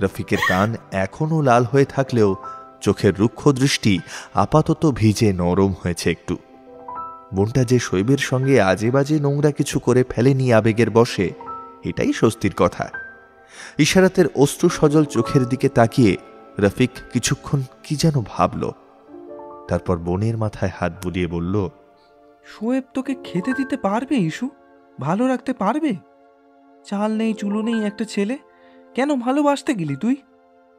রফিকের কান এখনো লাল হয়ে থাকলেও চোখের রুক্ষ দৃষ্টি আপাতত ভিজে নরম হয়েছে একটু। বোনটা যে শোয়েবের সঙ্গে আজে বাজে নোংরা কিছু করে ফেলেনি আবেগের বশে, এটাই স্বস্তির কথা। ইশারাতের অশ্রু সজল চোখের দিকে তাকিয়ে রফিক কিছুক্ষণ কি যেন ভাবল। তারপর বোনের মাথায় হাত বুলিয়ে বলল, শোয়েব তোকে খেতে দিতে পারবে ইস্যু? ভালো রাখতে পারবে? চাল নেই চুলো নেই একটা ছেলে, কেন ভালোবাসতে গেলি তুই?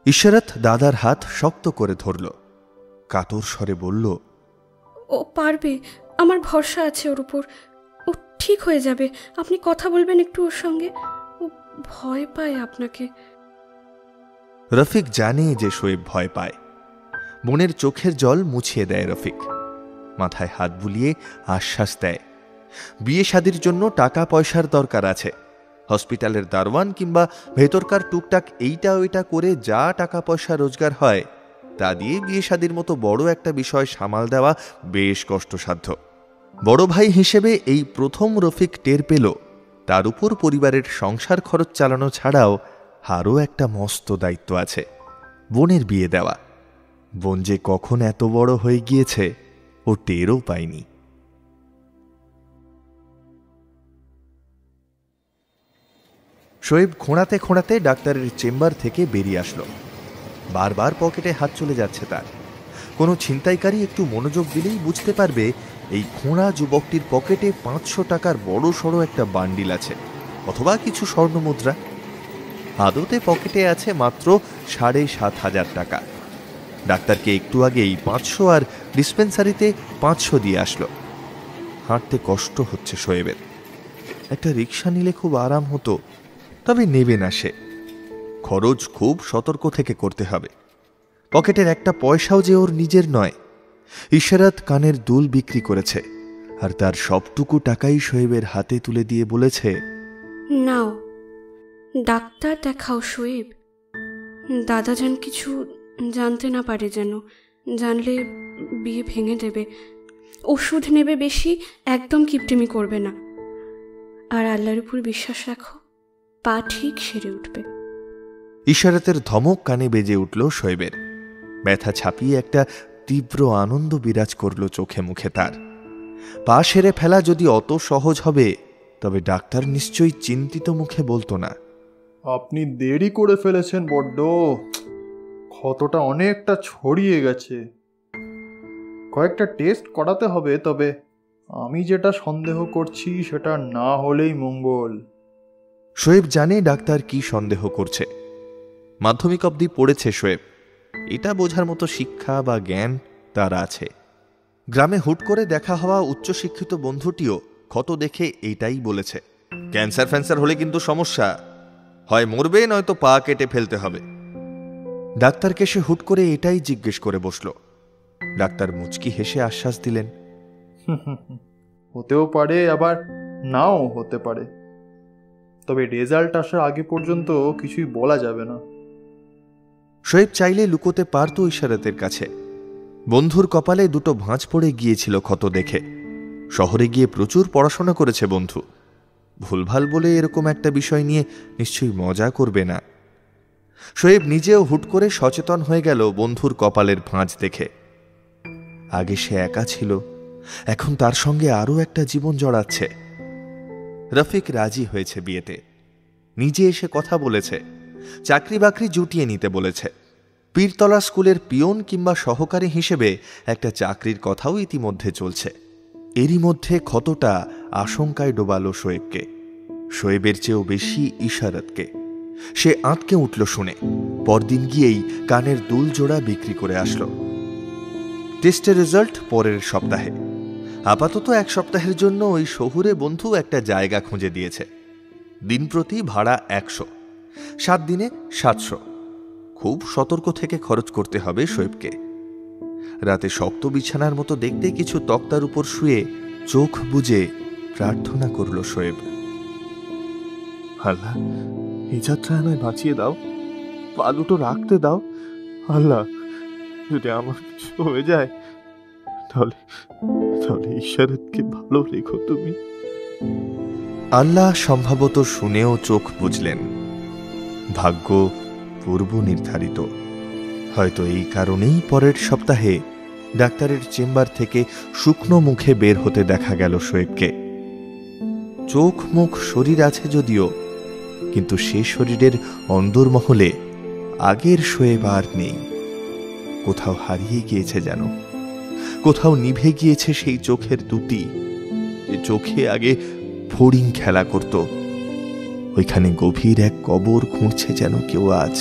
ইশারাত দাদার হাত শক্ত করে ধরল, কাতর স্বরে বলল, ও পারবে, আমার ভরসা আছে ওর উপর, ও ঠিক হয়ে যাবে। আপনি কথা বলবেন একটু ওর সঙ্গে, ও ভয় পায় আপনাকে। রফিক জানে যে শোয়েব ভয় পায়। বোনের চোখের জল মুছিয়ে দেয় রফিক, মাথায় হাত বুলিয়ে আশ্বাস দেয়। বিয়ে শাদির জন্য টাকা পয়সার দরকার আছে, হসপিটালের দারোয়ান কিংবা ভেতরকার টুকটাক এইটা ওইটা করে যা টাকা পয়সা রোজগার হয় তা দিয়ে বিয়ে শাদির মতো বড় একটা বিষয় সামাল দেওয়া বেশ কষ্টসাধ্য। বড় ভাই হিসেবে এই প্রথম রফিক টের পেল তার উপর পরিবারের সংসার খরচ চালানো ছাড়াও আরও একটা মস্ত দায়িত্ব আছে, বোনের বিয়ে দেওয়া। বোন যে কখন এত বড় হয়ে গিয়েছে ও টেরও পায়নি। শোয়েব খোঁড়াতে খোঁড়াতে ডাক্তারের চেম্বার থেকে বেরিয়ে আসলো। বারবার পকেটে হাত চলে যাচ্ছে তার। কোনো ছিনতাইকারী একটু মনোযোগ দিলেই বুঝতে পারবে এই খোঁড়া যুবকটির পকেটে 500 টাকার বড় সড়ো একটা বান্ডিল আছে, অথবা কিছু স্বর্ণমুদ্রা। আদতে পকেটে আছে মাত্র 7,500 টাকা। ডাক্তারকে একটু আগেই 500 আর ডিসপেন্সারিতে 500 দিয়ে আসলো। হাঁটতে কষ্ট হচ্ছে শোয়েবের। একটা রিক্সা নিলে খুব আরাম হতো, তবে নেবে না সে। খরচ খুব সতর্ক থেকে করতে হবে। পকেটের একটা পয়সাও যে ওর নিজের নয়। ইশারাত কানের দুল বিক্রি করেছে, আর তার সবটুকু টাকাই শোয়েবের হাতে তুলে দিয়ে বলেছে, নাও, ডাক্তার দেখাও শোয়েব। দাদা যান কিছু জানতে না পারে যেন, জানলে বিয়ে ভেঙে দেবে। ওষুধ নেবে বেশি, একদম কিপটেমি করবে না। আর আল্লাহর উপর বিশ্বাস রাখো, পা ঠিক সেরে উঠবে। ইশারাতের ধমক কানে বেজে উঠল শোয়েবের। ব্যথা ছাপিয়ে একটা তীব্র আনন্দ বিরাজ করল চোখে মুখে তার। পা সেরে ফেলা যদি অত সহজ হবে, তবে ডাক্তার নিশ্চয়ই চিন্তিত মুখে বলতো না, আপনি দেরি করে ফেলেছেন বড্ড, ক্ষতটা অনেকটা ছড়িয়ে গেছে, কয়েকটা টেস্ট করাতে হবে। তবে আমি যেটা সন্দেহ করছি সেটা না হলেই মঙ্গল। শোয়েব জানে ডাক্তার কি সন্দেহ করছে। মাধ্যমিক অবধি পড়েছে শোয়েব, এটা বোঝার মতো শিক্ষা বা জ্ঞান তার আছে। গ্রামে হুট করে দেখা হওয়া উচ্চশিক্ষিত বন্ধুটিও ক্ষত দেখে এইটাই বলেছে, ক্যান্সার ফ্যান্সার হলে কিন্তু সমস্যা, হয় মরবে নয়তো পা কেটে ফেলতে হবে। ডাক্তারকে সে হুট করে এটাই জিজ্ঞেস করে বসল। ডাক্তার মুচকি হেসে আশ্বাস দিলেন, হতেও পারে, আবার নাও হতে পারে, তবে রেজাল্ট আসার আগে পর্যন্ত কিছুই বলা যাবে না। শোয়েব চাইলে লুকোতে পারত ইশারাতের কাছে। বন্ধুর কপালে দুটো ভাঁজ পড়ে গিয়েছিল ক্ষত দেখে। শহরে গিয়ে প্রচুর পড়াশোনা করেছে বন্ধু, ভুলভাল বলে এরকম একটা বিষয় নিয়ে নিশ্চয়ই মজা করবে না। শোয়েব নিজেও হুট করে সচেতন হয়ে গেল বন্ধুর কপালের ভাঁজ দেখে। আগে সে একা ছিল, এখন তার সঙ্গে আরও একটা জীবন জড়াচ্ছে। রফিক রাজি হয়েছে বিয়েতে, নিজে এসে কথা বলেছে, চাকরি বাকরি জুটিয়ে নিতে বলেছে। পীরতলা স্কুলের পিয়ন কিংবা সহকারী হিসেবে একটা চাকরির কথাও ইতিমধ্যে চলছে। এরই মধ্যে ক্ষতটা আশঙ্কায় ডোবালো শোয়েবকে, শোয়েবের চেয়েও বেশি ইশারাতকে। সে আঁতকে উঠল শুনে, পরদিন গিয়েই কানের দুল জোড়া বিক্রি করে আসলো। টেস্টের রেজাল্ট পরের সপ্তাহে। আপাতত 1 সপ্তাহের জন্য ওই শহুরে বন্ধু একটা জায়গা খুঁজে দিয়েছে। দিন প্রতি ভাড়া 100, 7 দিনে 700। খুব সতর্ক থেকে খরচ করতে হবে শোয়েবকে। রাতে শক্ত বিছানার মতো দেখতে কিছু তক্তার উপর শুয়ে চোখ বুজে প্রার্থনা করল শোয়েব, আল্লাহ, এই যাত্রা আমায় বাঁচিয়ে দাও, পা দুটো রাখতে দাও। আল্লাহ, যদি আমার কিছু হয়ে যায় তাহলে ইশারাতকে ভালো রেখো তুমি। আল্লাহ সম্ভবত শুনেও চোখ বুঝলেন। ভাগ্য পূর্ব নির্ধারিত। হয়তো এই কারণেই পরের সপ্তাহে ডাক্তারের চেম্বার থেকে শুকনো মুখে বের হতে দেখা গেল শোয়েবকে। চোখ মুখ শরীর আছে যদিও, কিন্তু সে শরীরের অন্দরমহলে আগের শোয়েব আর নেই। কোথাও হারিয়ে গিয়েছে যেন, কোথাও নিভে গিয়েছে সেই চোখের দুটি, যে চোখে আগে ফড়িং খেলা করত। ওইখানে গভীর এক কবর খুঁড়ছে যেন কেউ আজ।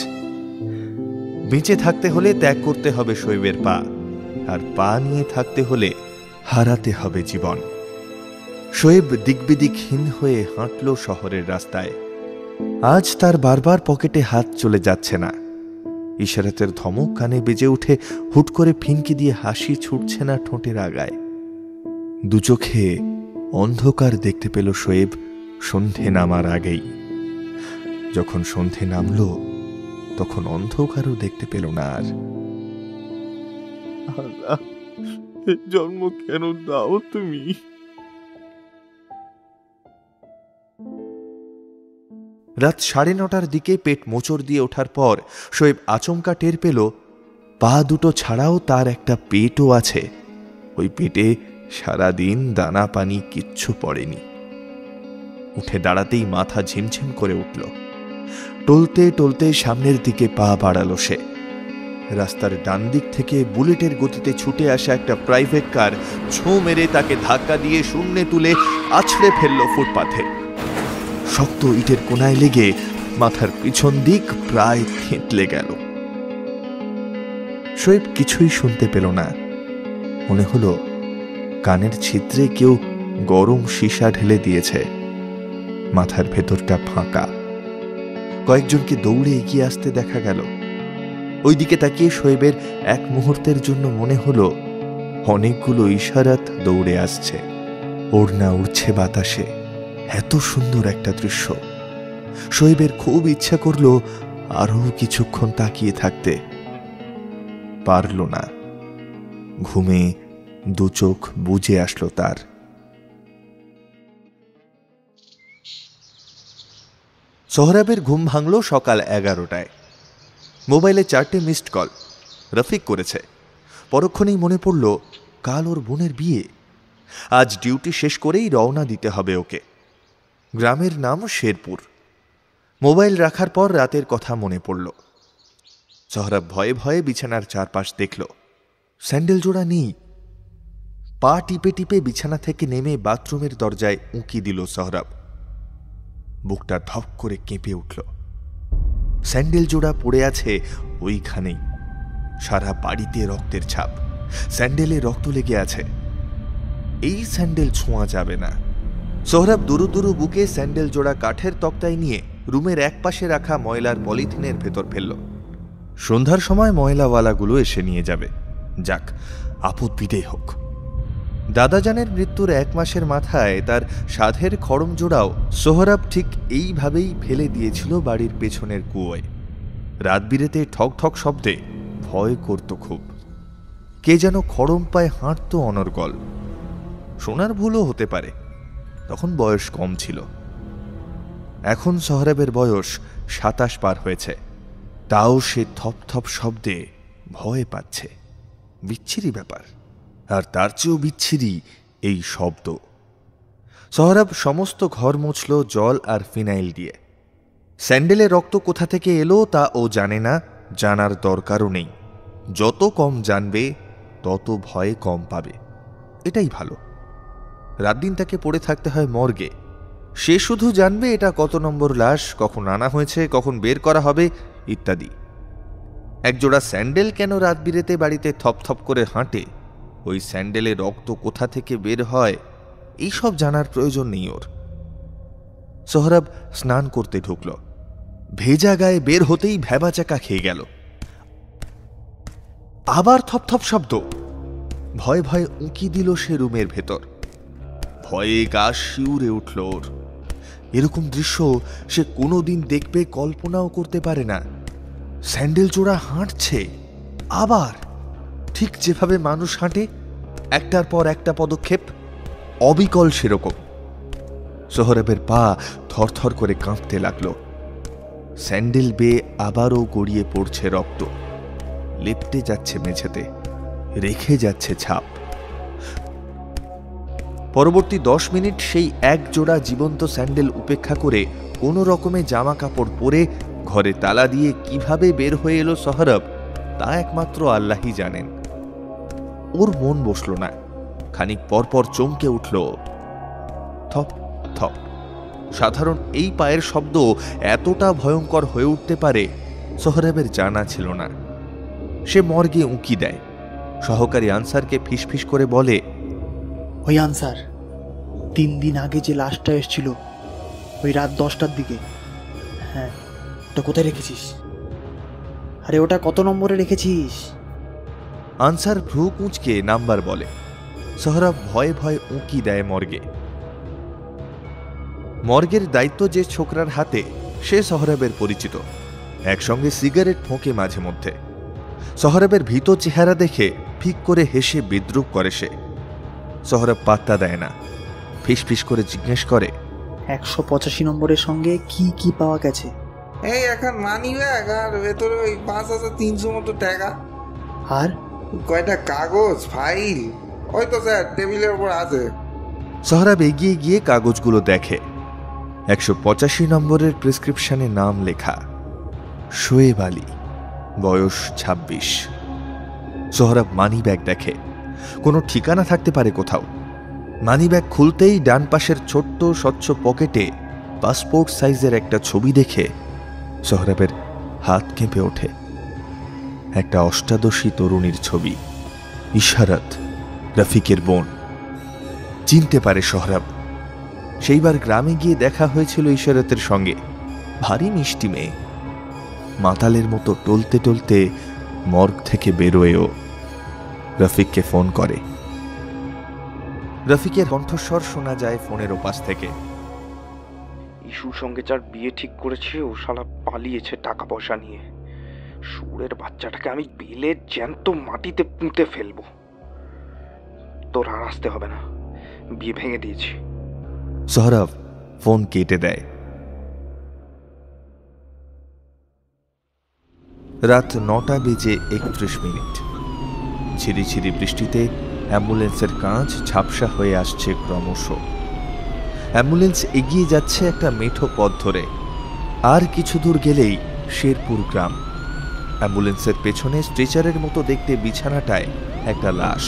বেঁচে থাকতে হলে ত্যাগ করতে হবে শোয়েবের পা, আর পা নিয়ে থাকতে হলে হারাতে হবে জীবন। শোয়েব দিকবিদিকহীন হয়ে হাঁটল শহরের রাস্তায়। আজ তার বারবার পকেটে হাত চলে যাচ্ছে না। ইশারাতের ধমক কানে বেজে উঠে হুট করে ফিনকি দিয়ে হাসি ছুটছে না ঠোঁটের আগায়। দু চোখে অন্ধকার দেখতে পেল শোয়েব সন্ধে নামার আগেই। যখন সন্ধে নামলো তখন অন্ধকারও দেখতে পেল না আর। আল্লাহ, এই জন্ম কেন দাও তুমি? রাত 9:30টার দিকে পেট মোচড় দিয়ে ওঠার পর শোয়েব আচমকা টের পেল পা দুটো ছাড়াও তার একটা পেটও আছে। ওই পেটে সারাদিন দানা পানি কিচ্ছু পড়েনি। উঠে দাঁড়াতেই মাথা ঝিমঝিম করে উঠল। টলতে টলতে সামনের দিকে পা বাড়ালো সে। রাস্তার ডান দিক থেকে বুলেটের গতিতে ছুটে আসা একটা প্রাইভেট কার ছোঁ মেরে তাকে ধাক্কা দিয়ে শূন্যে তুলে আছড়ে ফেলল ফুটপাথে। শক্ত ইটের কোনায় লেগে মাথার পিছন দিক প্রায় থেঁতলে গেল। শোয়েব কিছুই শুনতে পেল না। মনে হলো কানের ছিদ্রে কেউ গরম সীসা ঢেলে দিয়েছে। মাথার ভেতরটা ফাঁকা। কয়েকজনকে দৌড়ে এগিয়ে আসতে দেখা গেল। ওইদিকে তাকিয়ে শোয়েবের এক মুহূর্তের জন্য মনে হলো অনেকগুলো ইশারাত দৌড়ে আসছে। ওড়না উড়ছে বাতাসে। এত সুন্দর একটা দৃশ্য। শোয়েবের খুব ইচ্ছা করলো আরো কিছুক্ষণ তাকিয়ে থাকতে। পারল না। ঘুমে দু চোখ বুজে আসলো তার। সোহরাবের ঘুম ভাঙল সকাল 11টায়। মোবাইলে 4টে মিসড কল। রফিক করেছে। পরক্ষণেই মনে পড়ল কাল ওর বোনের বিয়ে। আজ ডিউটি শেষ করেই রওনা দিতে হবে ওকে। গ্রামের নাম শেরপুর। মোবাইল রাখার পর রাতের কথা মনে পড়ল। সোহরাব ভয়ে ভয়ে বিছানার চারপাশ দেখল। স্যান্ডেল জোড়া নেই। পা টিপে টিপে বিছানা থেকে নেমে বাথরুমের দরজায় উঁকি দিল সোহরাব। বুকটা ধপ করে কেঁপে উঠল। স্যান্ডেল জোড়া পড়ে আছে ওইখানেই। সারা বাড়িতে রক্তের ছাপ। স্যান্ডেলে রক্ত লেগে আছে। এই স্যান্ডেল ছোঁয়া যাবে না। সোহরাব দুরু দুরু বুকে স্যান্ডেল জোড়া কাঠের তক্তায় নিয়ে রুমের এক পাশে রাখা ময়লার পলিথিনের ভেতর ফেলল। সন্ধ্যার সময় ময়লাওয়ালাগুলো এসে নিয়ে যাবে। যাক, আপদ বিদেয় হোক। দাদাজানের মৃত্যুর 1 মাসের মাথায় তার সাধের খড়ম জোড়াও সোহরাব ঠিক এইভাবেই ফেলে দিয়েছিল বাড়ির পেছনের কুয়োয়। রাত বিরেতে ঠক ঠক শব্দে ভয় করত খুব। কে যেন খড়ম পায়ে হাঁটত অনর্গল। শোনার ভুলও হতে পারে। তখন বয়স কম ছিল। এখন সোহরাবের বয়স 27 পার হয়েছে। তাও সে থপ থপ শব্দে ভয় পাচ্ছে। বিচ্ছিরি ব্যাপার। আর তার চেয়েও বিচ্ছিরি এই শব্দ। সোহরাব সমস্ত ঘর মুছল জল আর ফিনাইল দিয়ে। স্যান্ডেলে রক্ত কোথা থেকে এলো তা ও জানে না, জানার দরকারও নেই। যত কম জানবে তত ভয়ে কম পাবে। এটাই ভালো। রাত দিন তাকে পড়ে থাকতে হয় মর্গে। সে শুধু জানবে এটা কত নম্বর লাশ, কখন আনা হয়েছে, কখন বের করা হবে ইত্যাদি। একজোড়া স্যান্ডেল কেন রাত বিরেতে বাড়িতে থপথপ করে হাঁটে, ওই স্যান্ডেলে রক্ত কোথা থেকে বের হয়, এইসব জানার প্রয়োজন নেই ওর। সোহরাব স্নান করতে ঢুকল। ভেজা গায়ে বের হতেই ভ্যাবাচাকা খেয়ে গেল। আবার থপথপ শব্দ। ভয়ে ভয়ে উঁকি দিল সে রুমের ভেতর। ভয়ে গা শিউরে উঠল ওর। এরকম দৃশ্য সে কোনোদিন দেখবে কল্পনাও করতে পারে না। স্যান্ডেল জোড়া হাঁটছে আবার, ঠিক যেভাবে মানুষ হাঁটে, একটার পর একটা পদক্ষেপ, অবিকল সেরকম। সোহরাবের পা থরথর করে কাঁপতে লাগলো। স্যান্ডেল বেয়ে আবারও গড়িয়ে পড়ছে রক্ত। লেপটে যাচ্ছে মেঝেতে, রেখে যাচ্ছে ছাপ। পরবর্তী 10 মিনিট সেই এক জোড়া জীবন্ত স্যান্ডেল উপেক্ষা করে কোনো রকমে জামা কাপড় পরে ঘরে তালা দিয়ে কিভাবে বের হয়ে এলো সোহরাব, তা একমাত্র আল্লাহই জানেন। ওর মন বসল না। খানিক পরপর চমকে উঠল। থপ থপ। সাধারণ এই পায়ের শব্দ এতটা ভয়ঙ্কর হয়ে উঠতে পারে সোহরাবের জানা ছিল না। সে মর্গে উঁকি দেয়। সহকারী আনসারকে ফিসফিস করে বলে, ওই আনসার, 3 দিন আগে যে লাশটা এসেছিল ওই রাত 10টার দিকে, হ্যাঁ, ওটা কোথায় রেখেছিস? আরে ওটা কত নম্বরে রেখেছিস? আনসার ভ্রু কুঁচকে নাম্বার বলে। সোহরাব ভয়ে ভয়ে উঁকি দেয় মর্গে। মর্গের দায়িত্ব যে ছোকরার হাতে, সে সোহরাবের পরিচিত, একসঙ্গে সিগারেট ফোঁকে মাঝে মধ্যে। সোহরাবের ভীত চেহারা দেখে ফিক করে হেসে বিদ্রুপ করে সে। সোহরাব পাত্তা দেয় না, ফিসফিস করে জিজ্ঞেস করে, 185 নম্বরের সঙ্গে কি কি পাওয়া গেছে? এই এখন মানি ব্যাগ আর ভেতরে ওই 5300 মতো টাকা আর কয়টা কাগজ ফাইল ওই তো স্যার টেবিলের উপর আছে। সোহরাব এগিয়ে গিয়ে কাগজগুলো দেখে। 185 নম্বরের প্রেসক্রিপশনে নাম লেখা শোয়েব আলী, বয়স 26। সোহরাব মানি ব্যাগ দেখে, কোনো ঠিকানা থাকতে পারে কোথাও। মানি ব্যাগ খুলতেই ডান পাশের ছোট্ট স্বচ্ছ পকেটে পাসপোর্ট সাইজের একটা ছবি দেখে সোহরাবের হাত কেঁপে ওঠে। একটা অষ্টাদশী তরুণীর ছবি, ইশারাত, রফিকের বোন। চিনতে পারে সোহরাব, সেইবার গ্রামে গিয়ে দেখা হয়েছিল ইশারাতের সঙ্গে। ভারী মিষ্টি মেয়ে, মাতালের মতো টলতে টলতে মর্গ থেকে বেরোয়েও রফিককে ফোন করে। রফিকের কণ্ঠস্বর শোনা যায় ফোনের ওপাশ থেকে। ইস্যুর সঙ্গে যার বিয়ে ঠিক করেছে ও শালা পালিয়েছে টাকা পয়সা নিয়ে। সুরের বাচ্চাটাকে আমি বেলে জ্যান্ত মাটিতে পুঁতে ফেলবো। তোর আর আসতে হবে না, বিয়ে ভেঙে দিয়েছি। সোহরাব ফোন কেটে দেয়। রাত 9:31। ঝিরিঝিরি বৃষ্টিতে অ্যাম্বুলেন্সের কাঁচ ঝাপসা হয়ে আসছে ক্রমশ। অ্যাম্বুলেন্স এগিয়ে যাচ্ছে একটা মেঠো পথ ধরে। আর কিছু দূর গেলেই শেরপুর গ্রাম। অ্যাম্বুলেন্সের পেছনে স্ট্রেচারের মতো দেখতে বিছানাটায় একটা লাশ।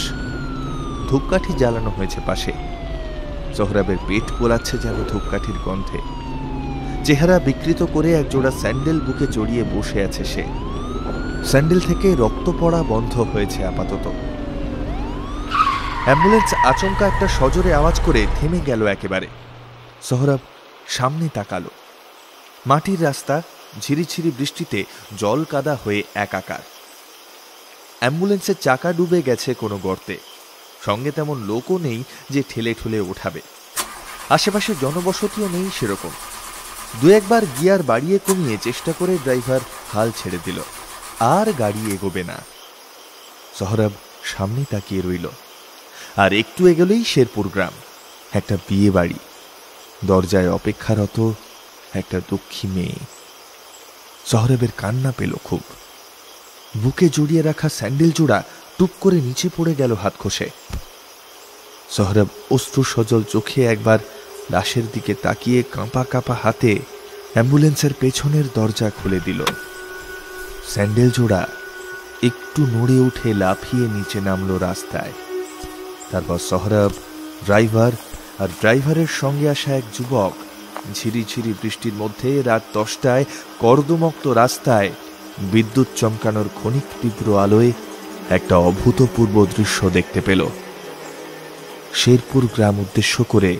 ধূপকাঠি জ্বালানো হয়েছে পাশে। সোহরাবের পেট গোলাচ্ছে যেন ধূপকাঠির গন্ধে। চেহারা বিকৃত করে একজোড়া স্যান্ডেল বুকে জড়িয়ে বসে আছে সে। স্যান্ডেল থেকে রক্ত পড়া বন্ধ হয়েছে আপাতত। অ্যাম্বুলেন্স আচমকা একটা সজোরে আওয়াজ করে থেমে গেল একেবারে। সোহরাব সামনে তাকালো। মাটির রাস্তা, ঝিরিঝিরি বৃষ্টিতে জল কাদা হয়ে একাকার। অ্যাম্বুলেন্সের চাকা ডুবে গেছে কোনো গর্তে। সঙ্গে তেমন লোকও নেই যে ঠেলে ঠুলে ওঠাবে। আশেপাশে জনবসতিও নেই সেরকম। দু একবার গিয়ার বাড়িয়ে কমিয়ে চেষ্টা করে ড্রাইভার হাল ছেড়ে দিল। আর গাড়ি এগোবে না। সোহরাব সামনে তাকিয়ে রইল। আর একটু এগোলেই শেরপুর গ্রাম। একটা বিয়ে বাড়ি, দরজায় অপেক্ষারত একটা দুঃখী মেয়ে। সোহরাবের কান্না পেল খুব। বুকে জড়িয়ে রাখা স্যান্ডেল জোড়া টুপ করে নিচে পড়ে গেল হাত খসে। সোহরাব অশ্রু সজল চোখে একবার লাশের দিকে তাকিয়ে কাঁপা কাঁপা হাতে অ্যাম্বুলেন্সের পেছনের দরজা খুলে দিল। স্যান্ডেল জোড়া একটু নড়ে উঠে লাফিয়ে নিচে নামলো রাস্তায়। তারপর সোহরাব, ড্রাইভার আর ড্রাইভারের সঙ্গে আসা এক যুবক ঝিরিঝিরি বৃষ্টির মধ্যে রাত 10টায় কর্দমক্ত রাস্তায় বিদ্যুৎ চমকানোর ক্ষণিক তীব্র আলোয় একটা অভূতপূর্ব দৃশ্য দেখতে পেল। শেরপুর গ্রাম উদ্দেশ্য করে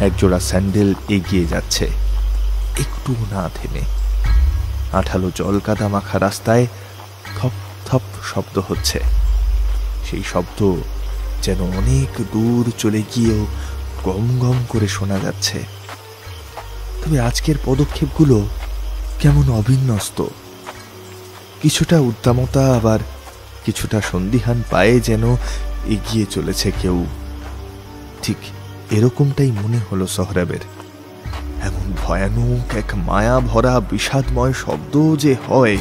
একজোড়া স্যান্ডেল এগিয়ে যাচ্ছে, একটু না থেমে। আঠালো জল কাদা মাখা রাস্তায় থপ থপ শব্দ হচ্ছে। সেই শব্দ যেন অনেক দূর চলে গিয়েও গম গম করে শোনা যাচ্ছে। তবে আজকের পদক্ষেপগুলো কেমন অবিন্যস্ত। কিছুটা উদ্দামতা, আবার কিছুটা সন্দিহান পায়ে যেন এগিয়ে চলেছে কেউ। ঠিক এরকমটাই মনে হলো সোহরাবের। এমন ভয়ানক এক মায়া ভরা বিষাদময় শব্দ যে হয়,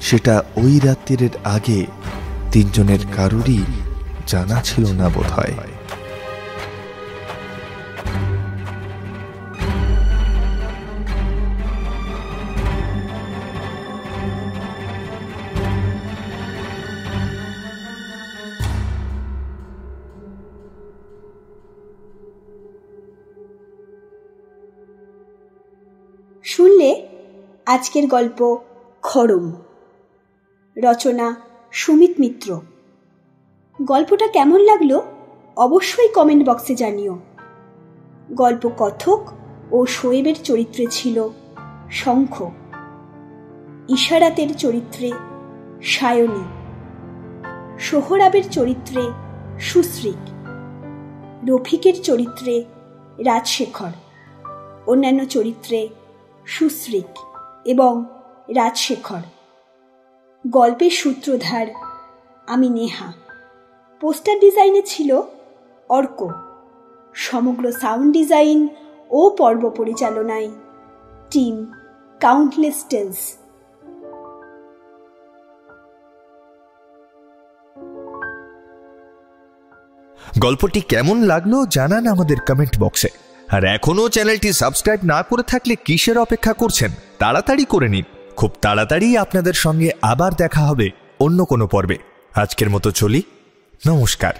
সেটা ওই রাত্রির আগে তিনজনের কারোরই জানা ছিল না বোধ হয়। শুনলে আজকের গল্প খড়ম, রচনা সুমিত মিত্র। গল্পটা কেমন লাগলো অবশ্যই কমেন্ট বক্সে জানিও। গল্প কথক ও শোয়েবের চরিত্রে ছিল শঙ্খ, ইশারাতের চরিত্রে সায়নী, সোহরাবের চরিত্রে সুশ্রীক, রফিকের চরিত্রে রাজশেখর, অন্যান্য চরিত্রে সুশ্রীক এবং রাজশেখর। গল্পের সূত্রধার আমি নেহা। পোস্টার ডিজাইনে ছিল অর্ক। সমগ্র সাউন্ড ডিজাইন ও পর্ব পরিচালনায় টিম কাউন্টলেস টেলস। গল্পটি কেমন লাগলো জানান আমাদের কমেন্ট বক্সে। আর এখনো চ্যানেলটি সাবস্ক্রাইব না করে থাকলে কিসের অপেক্ষা করছেন? তাড়াতাড়ি করে নিন। খুব তাড়াতাড়ি আপনাদের সঙ্গে আবার দেখা হবে অন্য কোনো পর্বে। আজকের মতো চলি, নমস্কার।